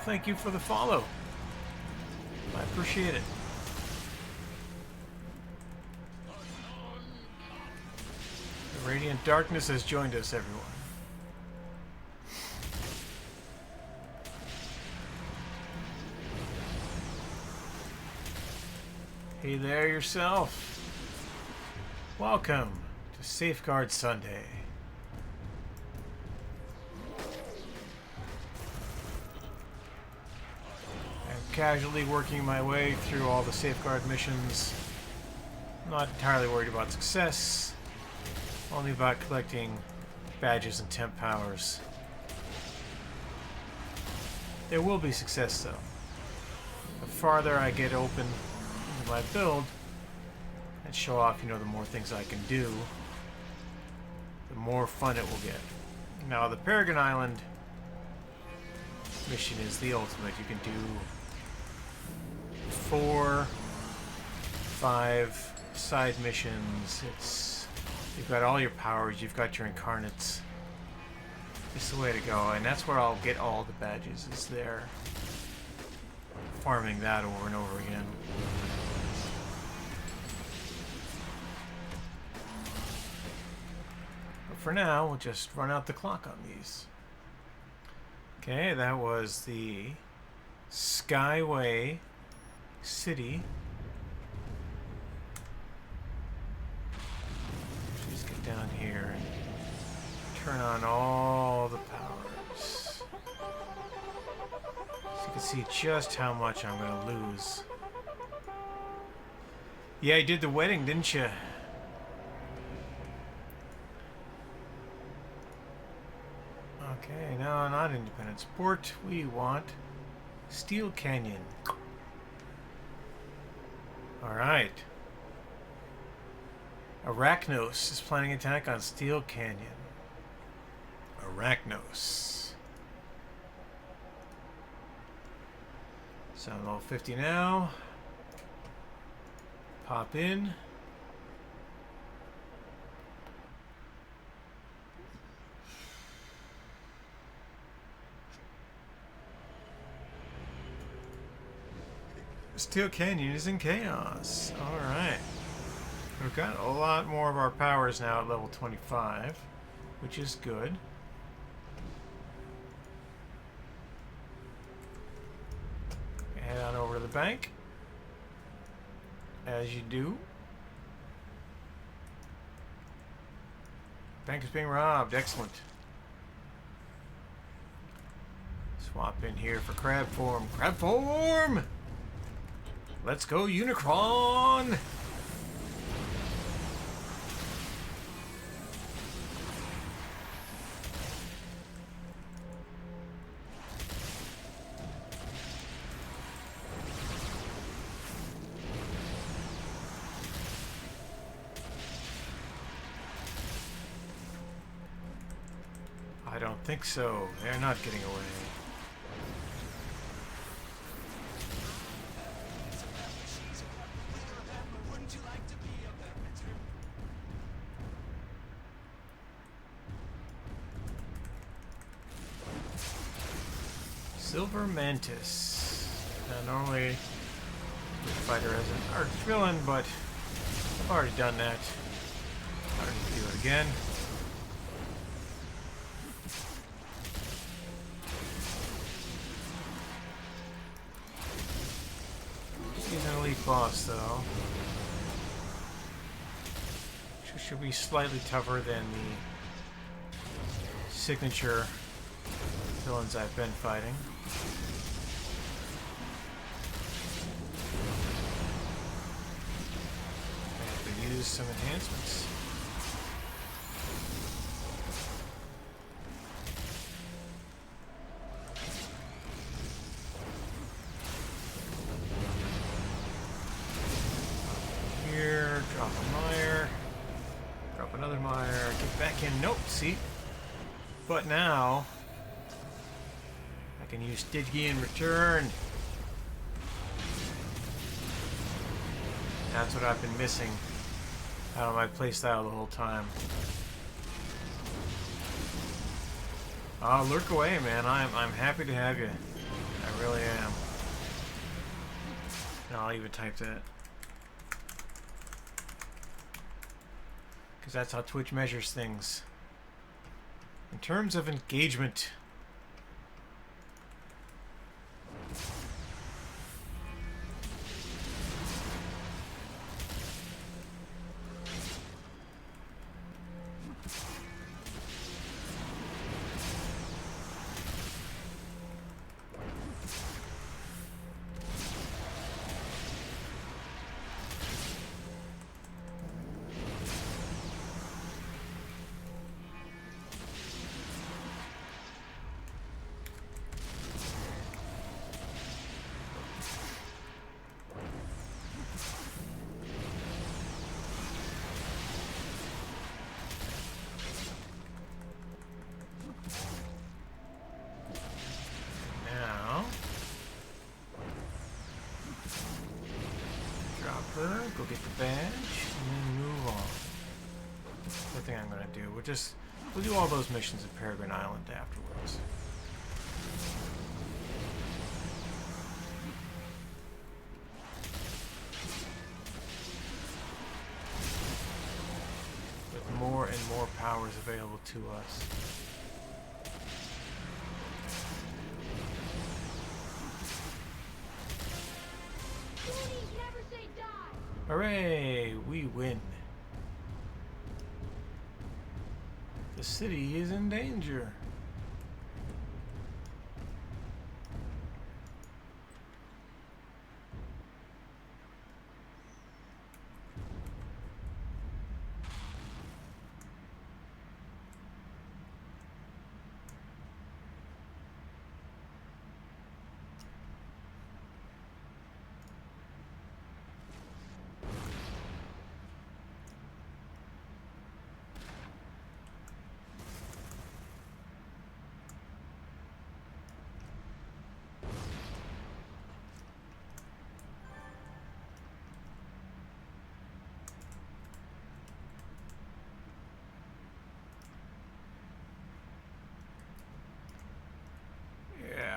Thank you for the follow. I appreciate it. The Radiant Darkness has joined us, everyone. Hey there yourself. Welcome to Safeguard Sunday. Casually working my way through all the Safeguard missions. Not entirely worried about success, only about collecting badges and temp powers. There will be success though. The farther I get open into my build and show off, the more things I can do, the more fun it will get. Now the Paragon Island mission is the ultimate. You can do 4, 5 side missions. You've got all your powers, you've got your incarnates. It's the way to go, and that's where I'll get all the badges, is there. Farming that over and over again. But for now, we'll just run out the clock on these. Okay, that was the Skyway City. Just get down here and turn on all the powers. So you can see just how much I'm going to lose. Yeah, you did the wedding, didn't you? Okay, no, not Independence Port. We want Steel Canyon. Alright. Arachnos is planning an attack on Steel Canyon. Arachnos. So I'm level 50 now. Pop in. Steel Canyon is in chaos. Alright. We've got a lot more of our powers now at level 25, which is good. Head on over to the bank. As you do. Bank is being robbed. Excellent. Swap in here for crab form. Crab form! Let's go, Unicron! I don't think so. They're not getting away. Silver Mantis. Normally, the fighter has an arch villain, but I've already done that. I don't need to do it again. He's an elite boss, though. Should be slightly tougher than the signature villains I've been fighting. I have to use some enhancements. Here, drop a mire. Drop another mire. Get back in. Nope, see? But now I can use Stidgy in return. That's what I've been missing out of my playstyle the whole time. Lurk away, man. I'm happy to have you. I really am. And I'll even type that. Because that's how Twitch measures things. In terms of engagement. Go get the badge, and then move on. That's the thing I'm gonna do. We'll do all those missions at Peregrine Island afterwards. With more and more powers available to us. Hooray! We win. The city is in danger.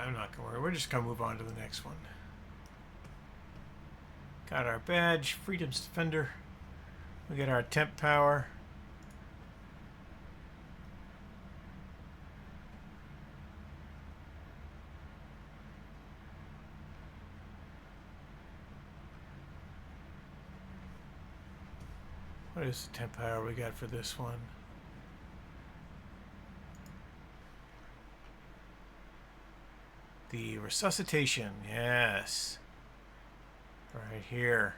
I'm not gonna worry. We're just gonna move on to the next one. Got our badge, Freedom's Defender. We get our temp power. What is the temp power we got for this one? The resuscitation, yes. Right here.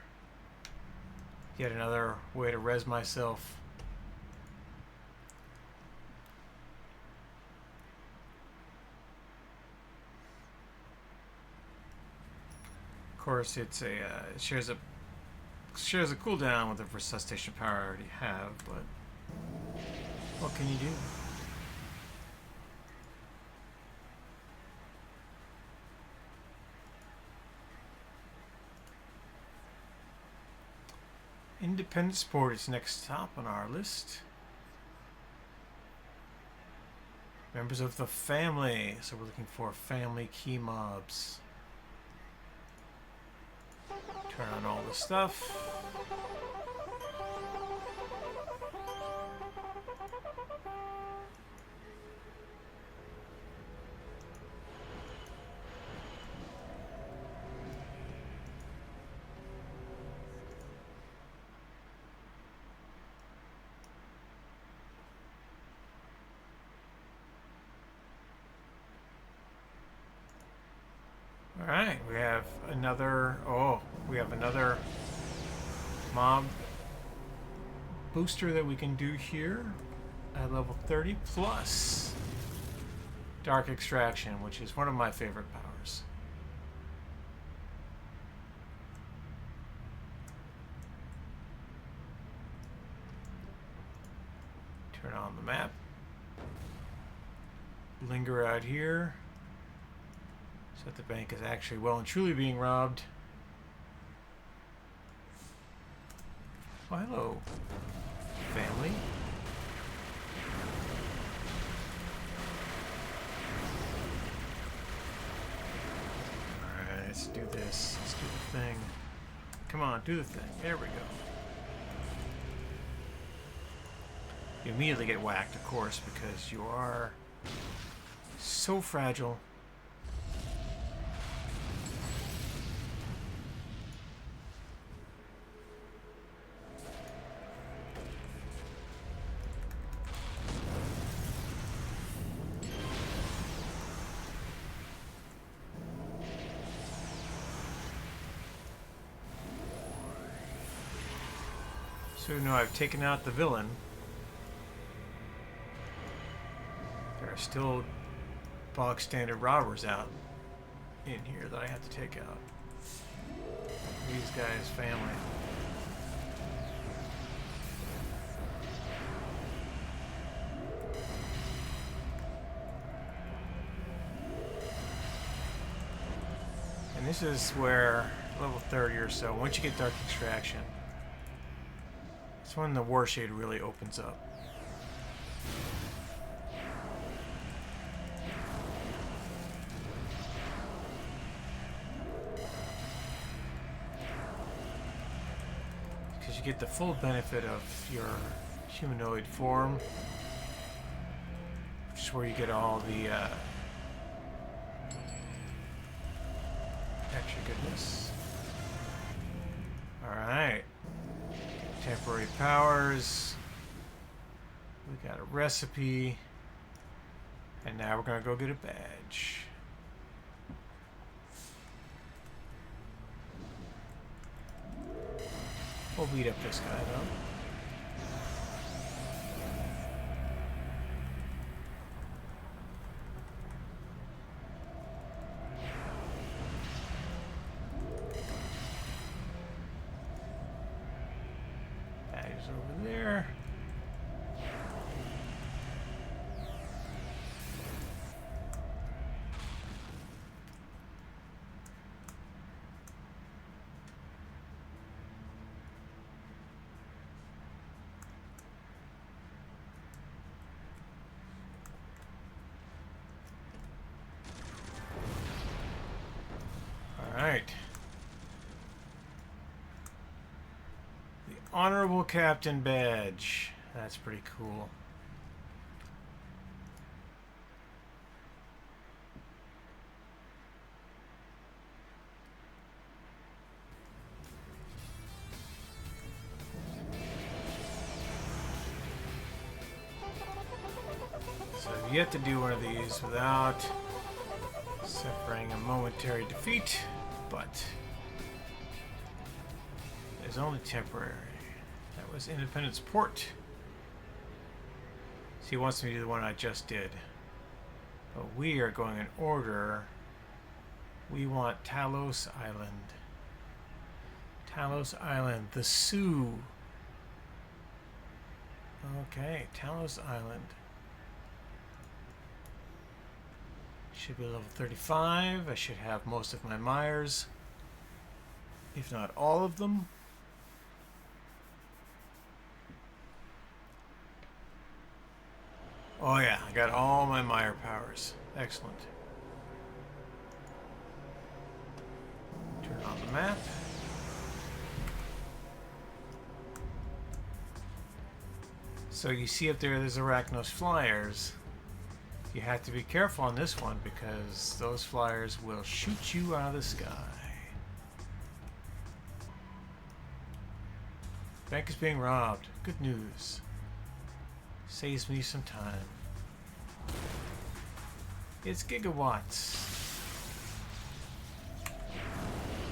Yet another way to res myself. Of course, it's a it shares a cooldown with the resuscitation power I already have, but what can you do? Independent Sport is next stop on our list. Members of the family. So we're looking for family key mobs. Turn on all the stuff. another... Oh, we have another mob booster that we can do here at level 30 plus Dark Extraction, which is one of my favorite powers. Turn on the map. Linger out here. So that the bank is actually well and truly being robbed. Oh, hello, family. Alright, let's do this. Let's do the thing. Come on, do the thing. There we go. You immediately get whacked, of course, because you are so fragile. So now I've taken out the villain. There are still bog standard robbers out in here that I have to take out. These guys' family. And this is where level 30 or so, once you get Dark Extraction, it's when the war shade really opens up. Because you get the full benefit of your humanoid form, which is where you get all the extra goodness. Alright. Temporary powers. We got a recipe. And now we're going to go get a badge. We'll beat up this guy though. Over there. All right. Honorable Captain badge. That's pretty cool. So I've yet to do one of these without suffering a momentary defeat, but it's only temporary. That was Independence Port. So he wants me to do the one I just did. But we are going in order. We want Talos Island. Talos Island, the Sioux. Okay, Talos Island. Should be level 35. I should have most of my Myers, if not all of them. Oh yeah, I got all my Meyer powers. Excellent. Turn on the map. So you see up there's Arachnos flyers. You have to be careful on this one because those flyers will shoot you out of the sky. Bank is being robbed. Good news. Saves me some time. It's gigawatts.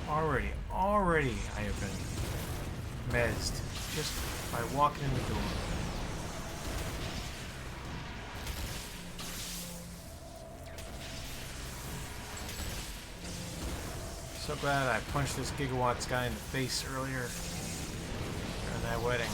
Already I have been mezzed just by walking in the door. So glad I punched this gigawatts guy in the face earlier during that wedding.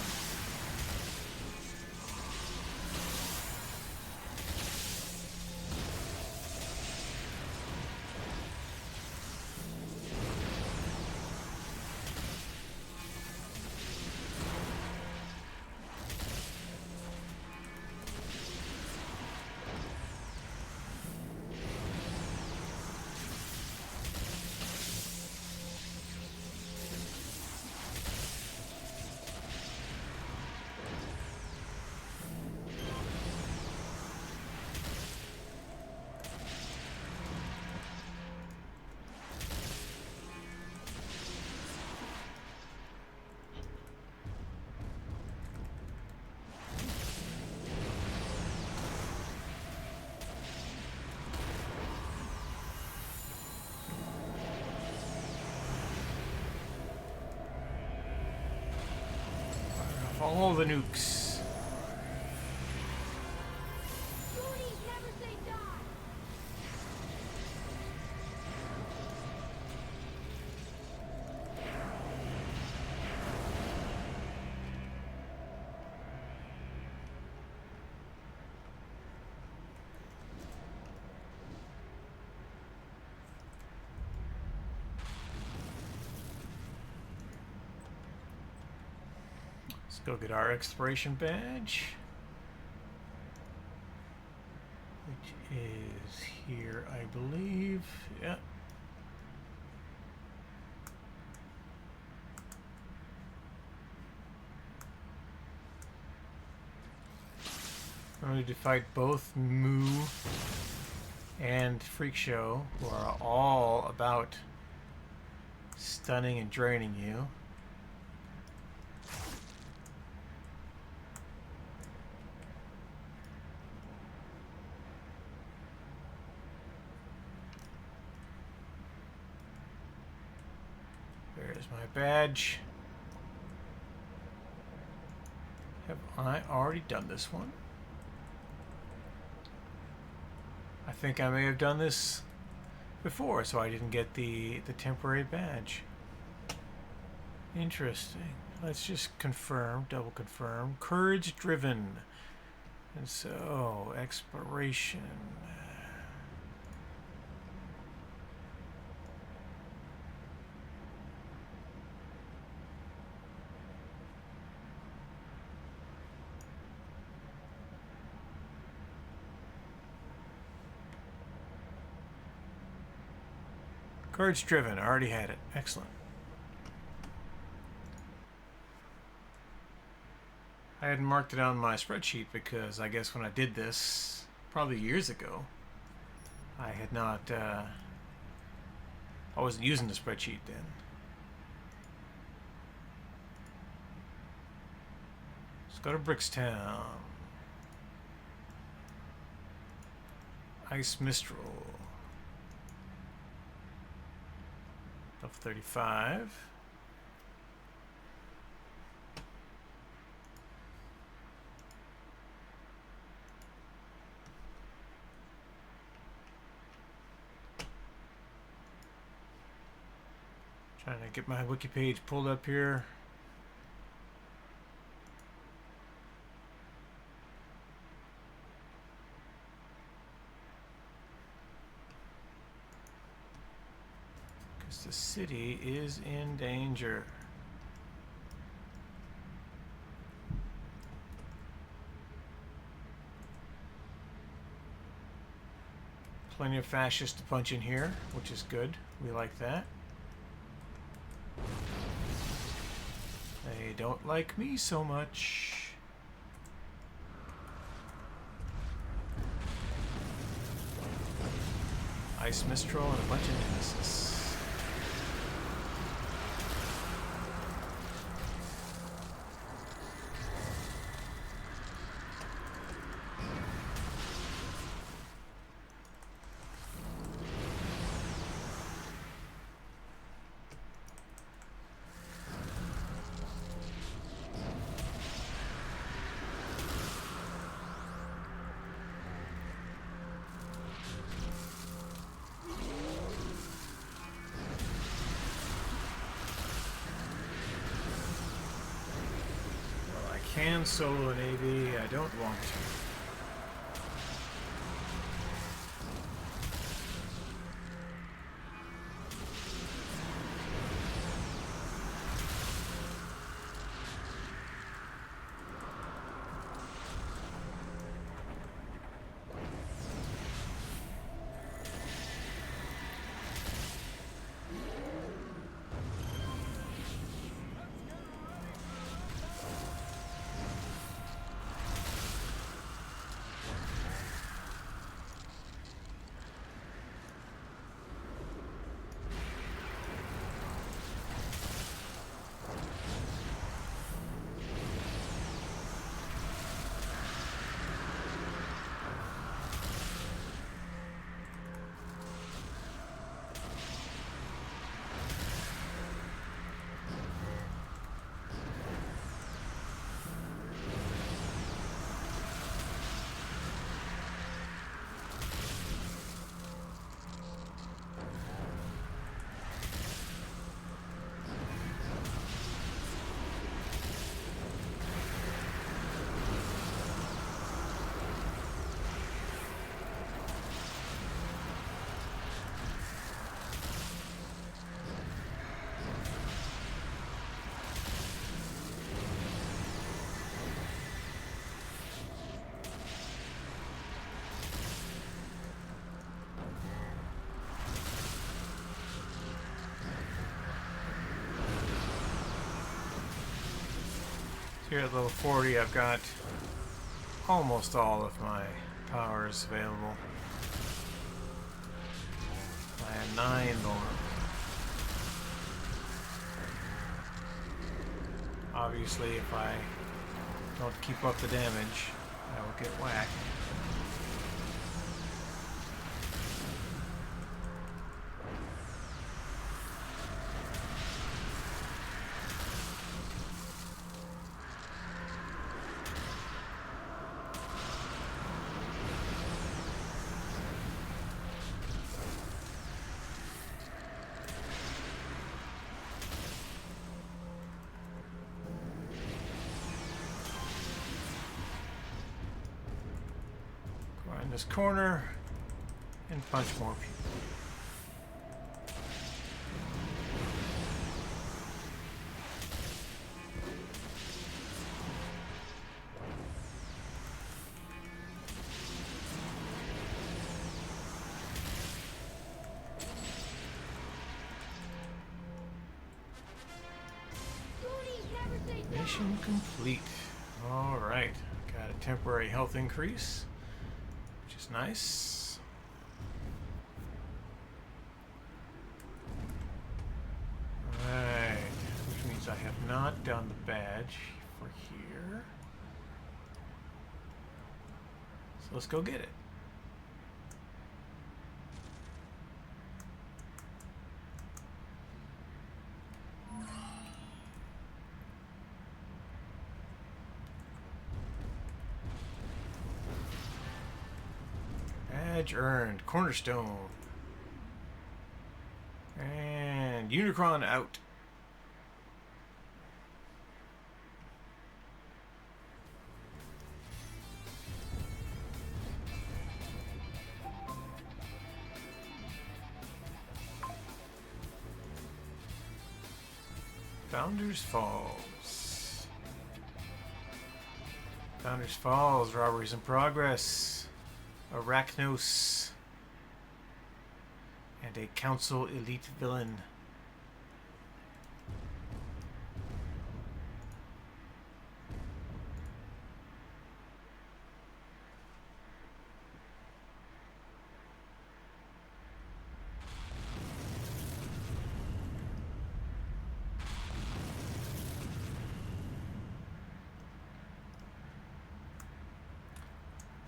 All the nukes. Let's go get our exploration badge, which is here, I believe. Yeah. I'm going to fight both Moo and Freak Show, who are all about stunning and draining you. There's my badge. Have I already done this one? I think I may have done this before, so I didn't get the temporary badge. Interesting. Let's just confirm, double confirm. Courage driven. And so, exploration. Courage driven, I already had it. Excellent. I hadn't marked it on my spreadsheet because I guess when I did this, probably years ago, I had not, I wasn't using the spreadsheet then. Let's go to Brickstown. Ice Mistral. Of 35. Trying to get my wiki page pulled up here. The city is in danger. Plenty of fascists to punch in here, which is good. We like that. They don't like me so much. Ice Mistral and a bunch of nemesis. can solo an AV. I don't want to. Here at level 40, I've got almost all of my powers available. I have 9 more. Obviously, if I don't keep up the damage, I will get whacked. In this corner and punch more people. Mission complete. All right, got a temporary health increase. Nice. Alright, which means I have not done the badge for here. So let's go get it. Badge earned. Cornerstone. And Unicron out. Founders Falls. Founders Falls. Robberies in progress. Arachnos, and a council elite villain.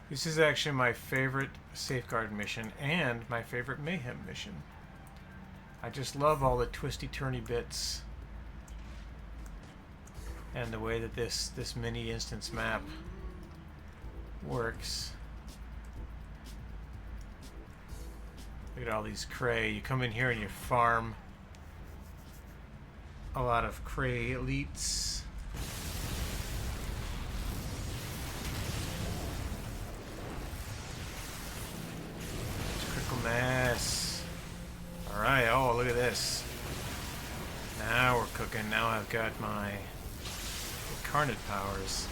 This is actually my favorite Safeguard mission and my favorite Mayhem mission. I just love all the twisty-turny bits and the way that this mini instance map works. Look at all these Cray. You come in here and you farm a lot of Cray elites. now I've got my incarnate powers.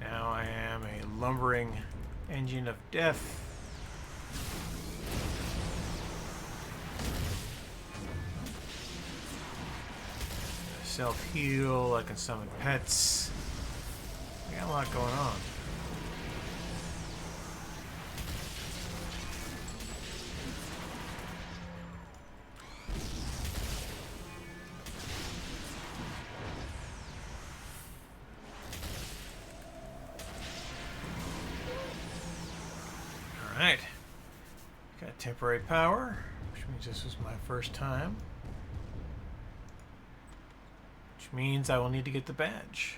Now I am a lumbering engine of death. Self-heal, I can summon pets. I got a lot going on. Alright. Got temporary power, which means this was my first time. Which means I will need to get the badge.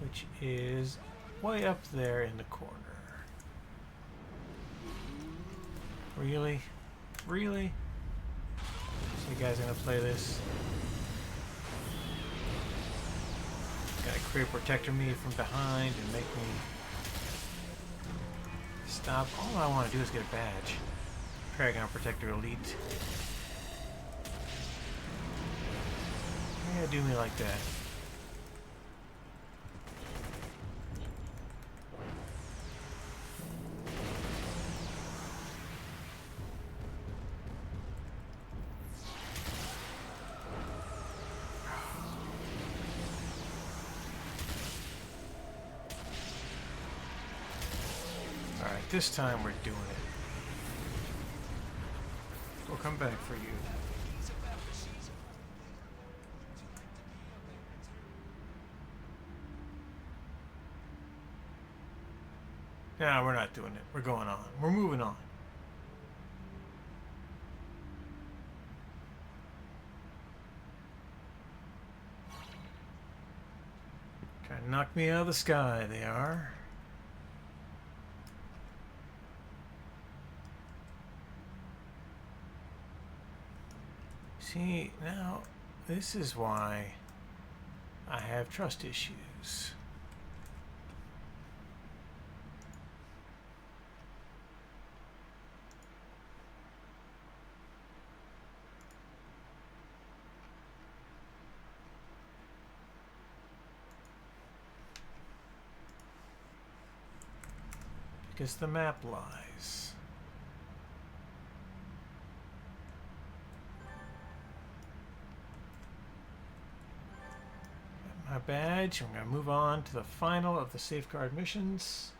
Which is way up there in the corner. Really? Really? So you guys are gonna play this? Gonna create protector me from behind and make me stop. All I want to do is get a badge. Paragon Protector Elite. Yeah, do me like that. Alright, this time we're doing it. We'll come back for you. No, we're not doing it. We're going on. We're moving on. Trying to knock me out of the sky, they are. See, now, this is why I have trust issues. Because the map lies. Got my badge. I'm going to move on to the final of the safeguard missions.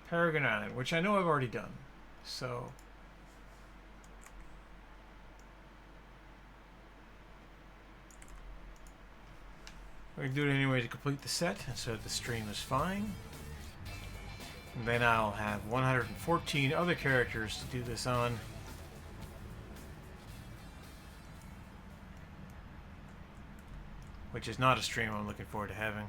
Paragon Island, which I know I've already done. So we're going to do it anyway to complete the set, so the stream is fine. And then I'll have 114 other characters to do this on. Which is not a stream I'm looking forward to having.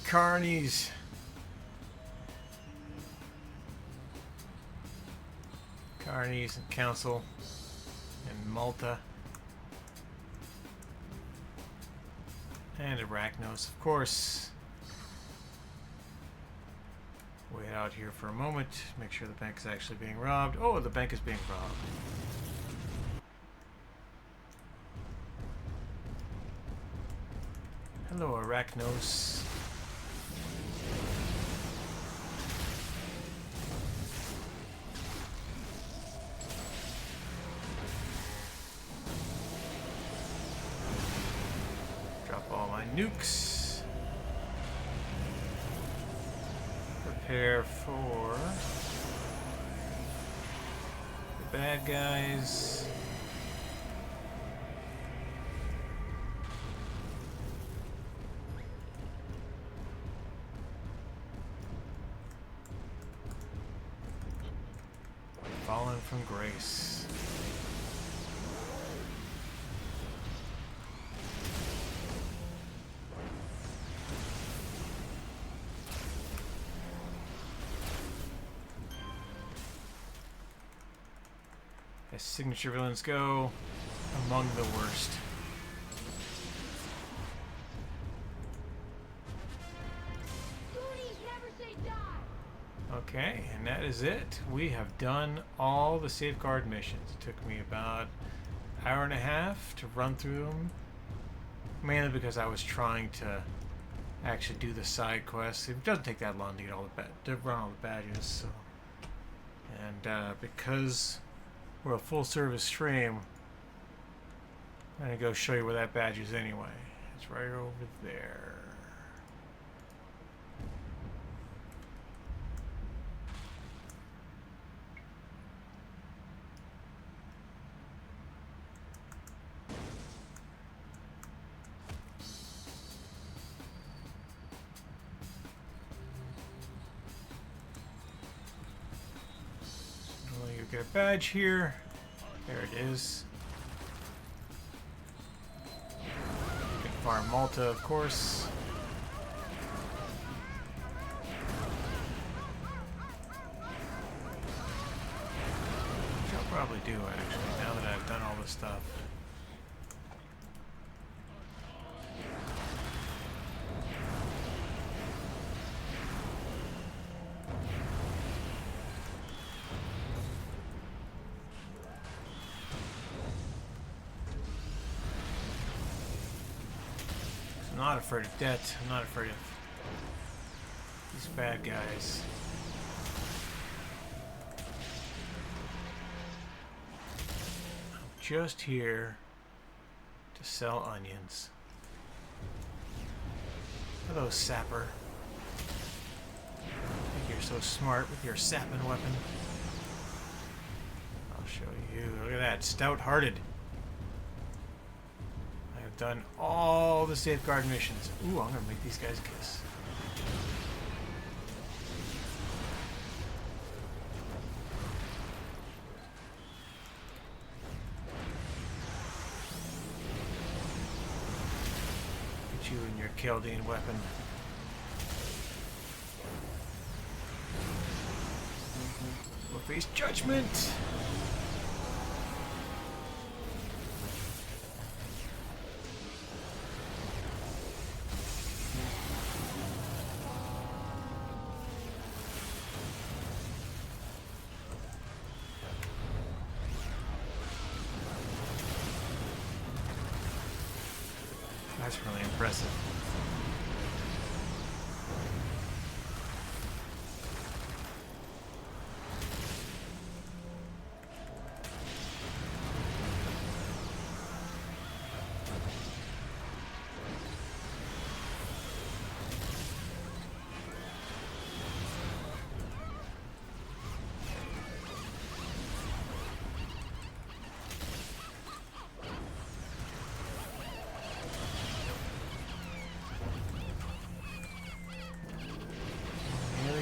Carnies. Carnies and Council and Malta. And Arachnos, of course. Wait out here for a moment. Make sure the bank is actually being robbed. Oh, the bank is being robbed. Hello, Arachnos. Nukes. Prepare for the bad guys. fallen from grace. As signature villains go, among the worst. Okay, and that is it. We have done all the safeguard missions. It took me about an hour and a half to run through them, mainly because I was trying to actually do the side quests. It doesn't take that long to get all the run all the badges. So, and because we're a full service stream, I'm gonna go show you where that badge is anyway. It's right over there. You get a badge here. There it is. You can farm Malta, of course. Which I'll probably do actually, now that I've done all this stuff. I'm not afraid of death. I'm not afraid of these bad guys. I'm just here to sell onions. Hello, sapper. I think you're so smart with your sapping weapon. I'll show you. Look at that, stout-hearted. Done all the safeguard missions. Ooh, I'm gonna make these guys kiss. Get you and your Chaldean weapon. We'll face judgment. That's really impressive.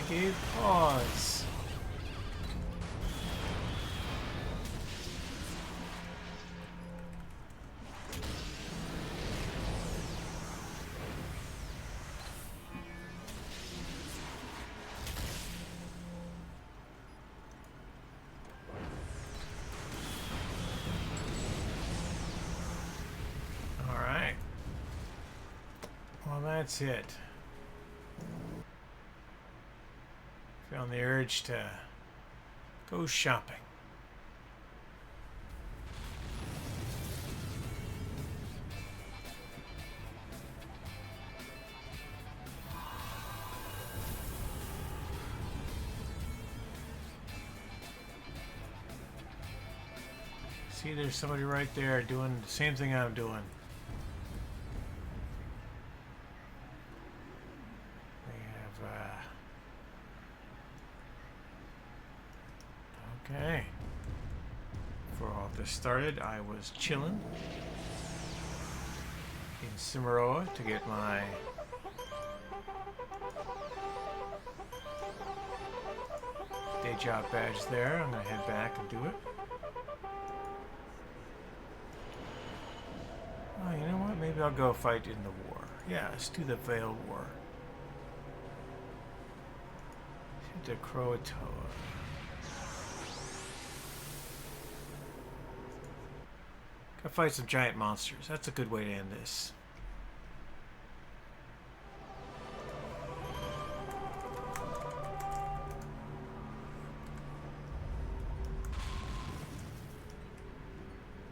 Gave pause. All right. Well, that's it. Feeling the urge to go shopping. See, there's somebody right there doing the same thing I'm doing. Okay. Before all this started, I was chilling in Cimaroa to get my job badge there. I'm going to head back and do it. Oh, you know what? Maybe I'll go fight in the war. Yeah, let's do the Veil War. To Croatoa. Gotta fight some giant monsters. That's a good way to end this.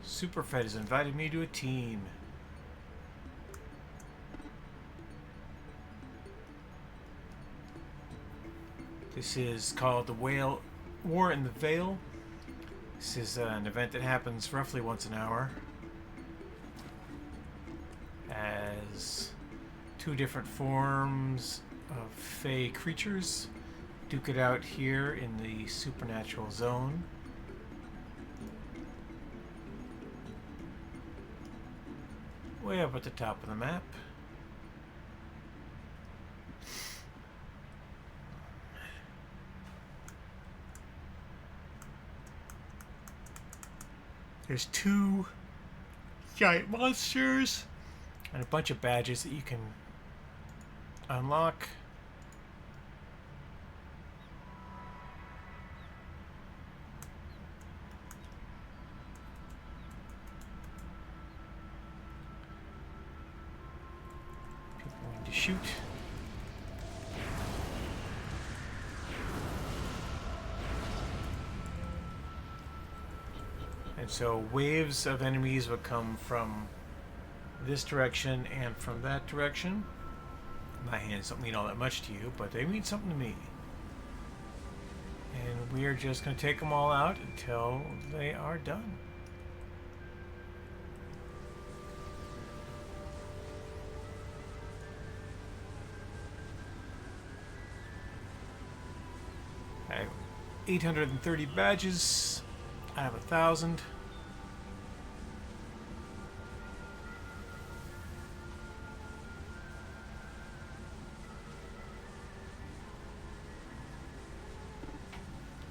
Superfed has invited me to a team. This is called the War in the Veil. This is an event that happens roughly once an hour. As 2 different forms of fey creatures duke it out here in the supernatural zone. Way up at the top of the map. There's 2 giant monsters and a bunch of badges that you can unlock. People need to shoot. And so waves of enemies would come from this direction and from that direction. My hands don't mean all that much to you, but they mean something to me. And we are just going to take them all out until they are done. I have 830 badges. I have 1,000.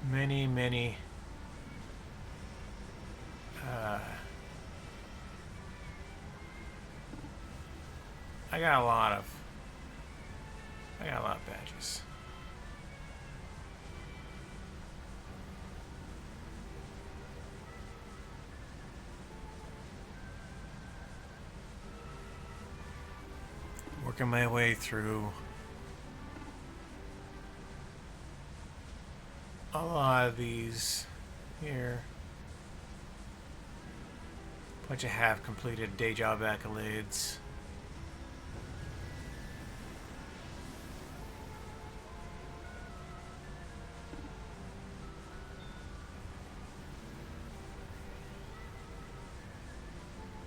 Many I got a lot of badges. Working my way through a lot of these here. Bunch of half completed day job accolades.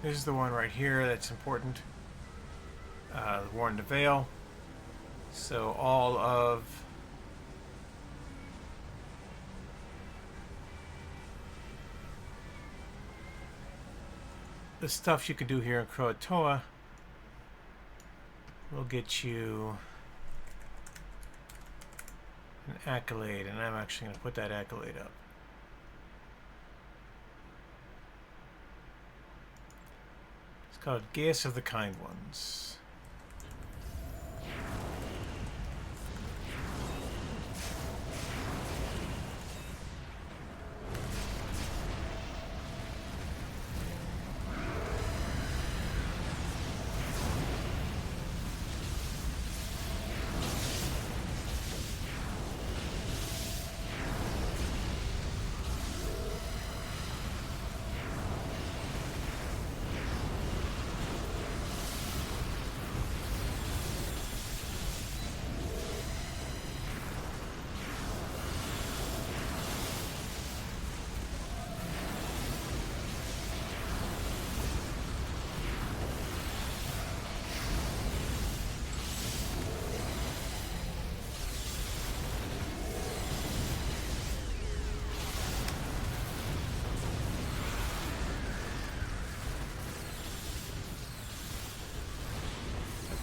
This is the one right here that's important. The War in the Veil. So all of the stuff you can do here in Croatoa will get you an accolade, and I'm actually going to put that accolade up. It's called Gaius of the Kind Ones.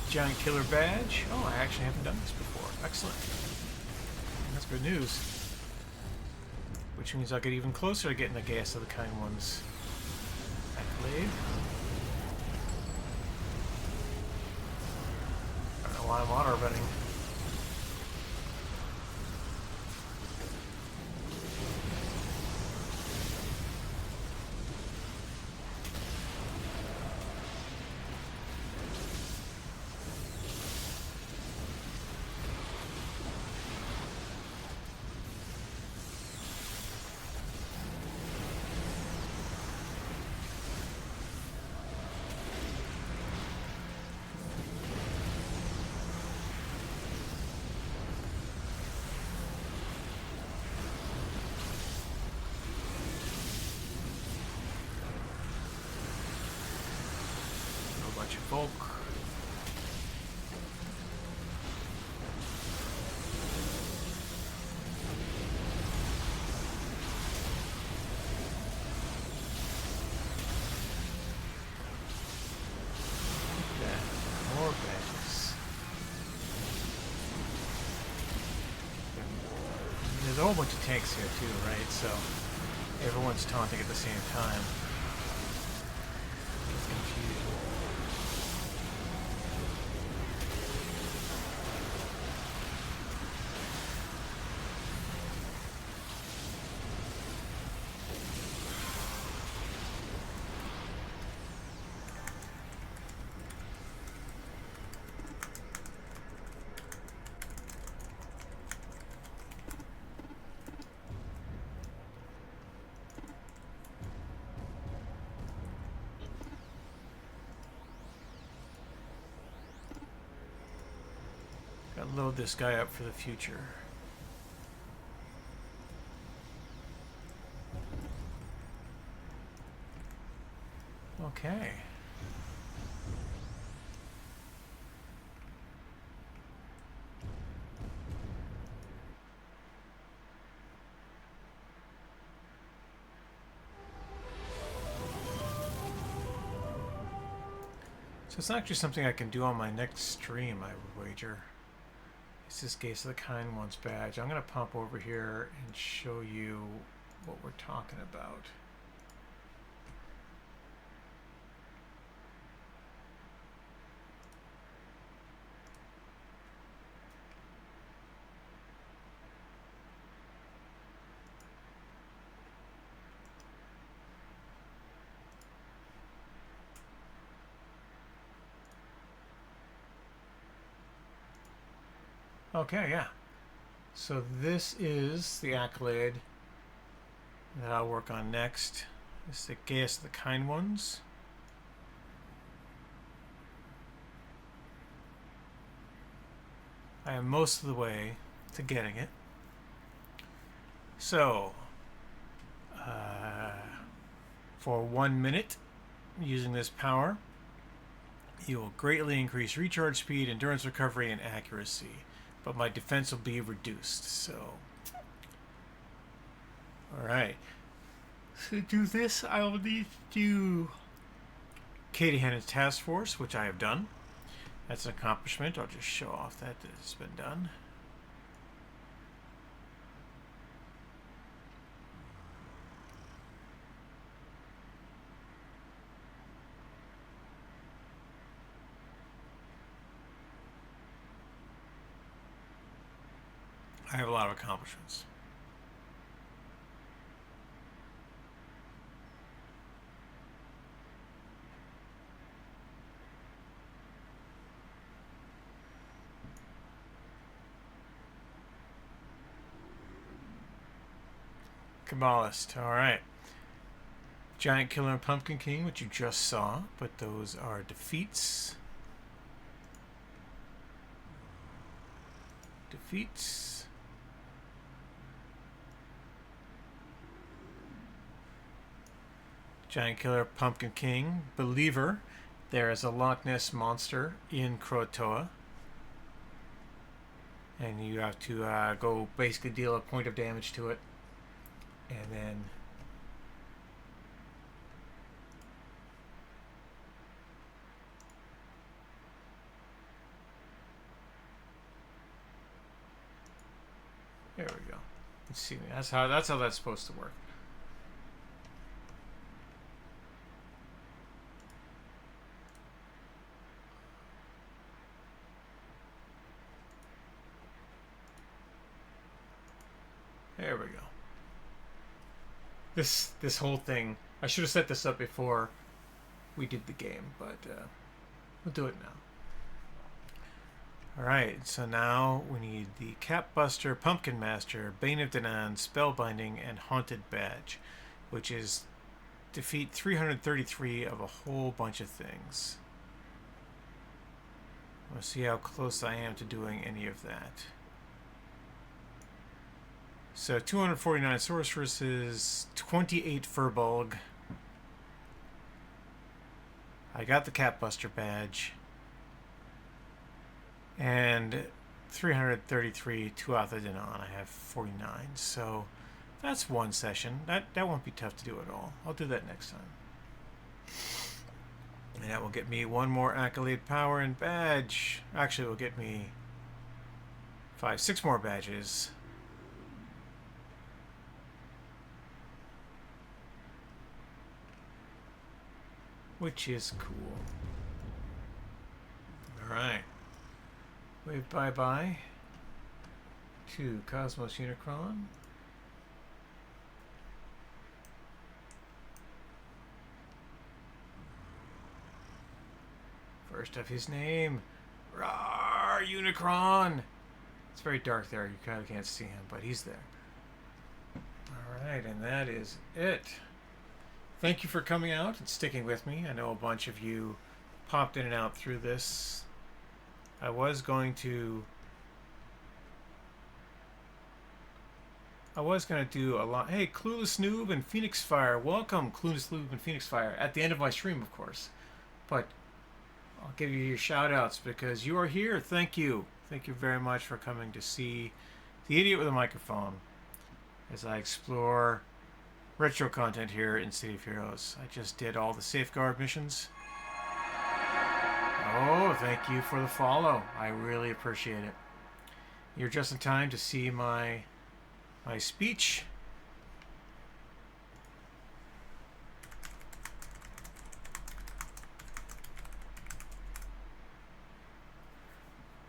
Giant killer badge. Oh, I actually haven't done this before. Excellent. That's good news. which means I'll get even closer to getting the Gas of the Kind One's accolade. I don't know why I'm auto-running. Bunch of folk. Yeah, more bags. There's a whole bunch of tanks here too, right? So everyone's taunting at the same time. It's confusing. Gotta load this guy up for the future. Okay. So it's actually something I can do on my next stream, I would wager. It's this Gas of the Kind One's badge. I'm going to pop over here and show you what we're talking about. Okay, yeah. So this is the accolade that I'll work on next. This is the Gas of the Kind Ones. I am most of the way to getting it. So, for 1 minute, using this power, you will greatly increase recharge speed, endurance recovery, and accuracy. But my defense will be reduced, so... Alright. To do this, I will need to do Katie Hennon's task force, which I have done. That's an accomplishment. I'll just show off that it's been done. I have a lot of accomplishments. Kabbalist, alright. Giant Killer and Pumpkin King, which you just saw, but those are defeats. Defeats. Giant Killer, Pumpkin King, Believer. There is a Loch Ness monster in Croatoa. And you have to go basically deal a point of damage to it. And then there we go. Let's see. That's how that's supposed to work. There we go. This whole thing, I should have set this up before we did the game, but we'll do it now. Alright, so now we need the Capbuster, Pumpkin Master, Bane of Danaan, Spellbinding, and Haunted Badge, which is defeat 333 of a whole bunch of things. We'll see how close I am to doing any of that. So 249 sorceresses, 28 Furbolg. I got the Capbuster badge. And 333 to Atha Denon. I have 49. So that's one session. That won't be tough to do at all. I'll do that next time. And that will get me one more accolade power and badge. Actually, it will get me 6 more badges. Which is cool. Alright. Wave bye-bye to Cosmos Unicron. First of his name. Rawr, Unicron! It's very dark there. You kind of can't see him, but he's there. Alright, and that is it. Thank you for coming out and sticking with me. I know a bunch of you popped in and out through this. I was going to do a lot. Hey, Clueless Noob and Phoenix Fire. Welcome, Clueless Noob and Phoenix Fire. At the end of my stream, of course. But I'll give you your shout outs because you are here. Thank you. Thank you very much for coming to see The Idiot with a Microphone as I explore retro content here in City of Heroes. I just did all the Safeguard missions. Oh, thank you for the follow. I really appreciate it. You're just in time to see my speech.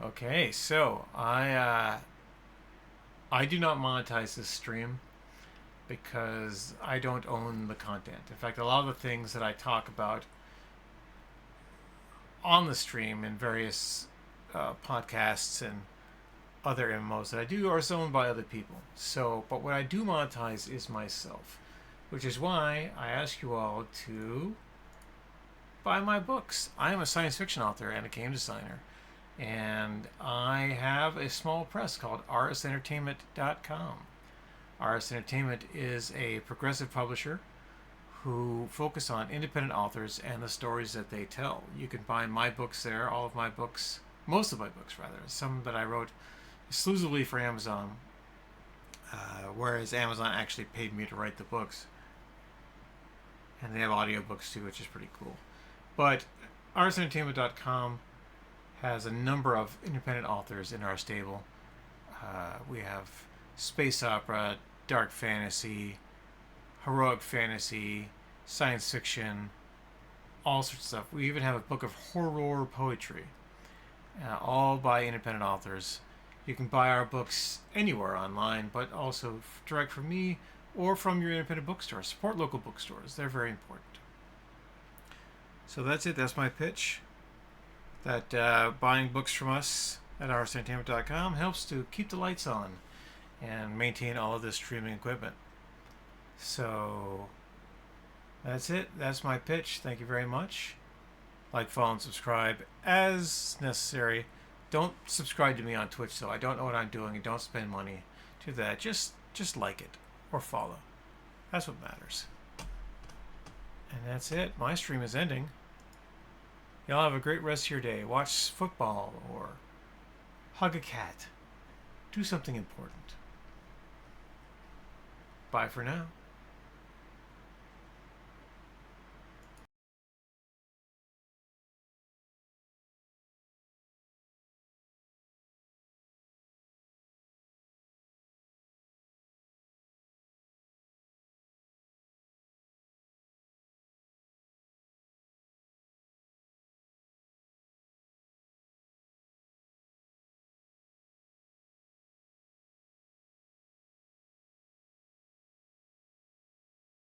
Okay, so I do not monetize this stream because I don't own the content. In fact, a lot of the things that I talk about on the stream in various podcasts and other MMOs that I do are owned by other people. So, but what I do monetize is myself, which is why I ask you all to buy my books. I am a science fiction author and a game designer, and I have a small press called rsentertainment.com. RS Entertainment is a progressive publisher who focus on independent authors and the stories that they tell. You can buy my books there, all of my books, most of my books rather, some that I wrote exclusively for Amazon, whereas Amazon actually paid me to write the books. And they have audiobooks too, which is pretty cool. But rsentertainment.com has a number of independent authors in our stable. We have space opera, dark fantasy, heroic fantasy, science fiction, all sorts of stuff. We even have a book of horror poetry, all by independent authors. You can buy our books anywhere online, but also direct from me or from your independent bookstore. Support local bookstores. They're very important. So that's it. That's my pitch. That buying books from us at rsentertainment.com helps to keep the lights on and maintain all of this streaming equipment. So that's it. That's my pitch. Thank you very much. Like, follow, and subscribe as necessary. Don't subscribe to me on Twitch, though. I don't know what I'm doing, and don't spend money to that. Just like it or follow. That's what matters. And that's it. My stream is ending. Y'all have a great rest of your day. Watch football or hug a cat. Do something important. Bye for now.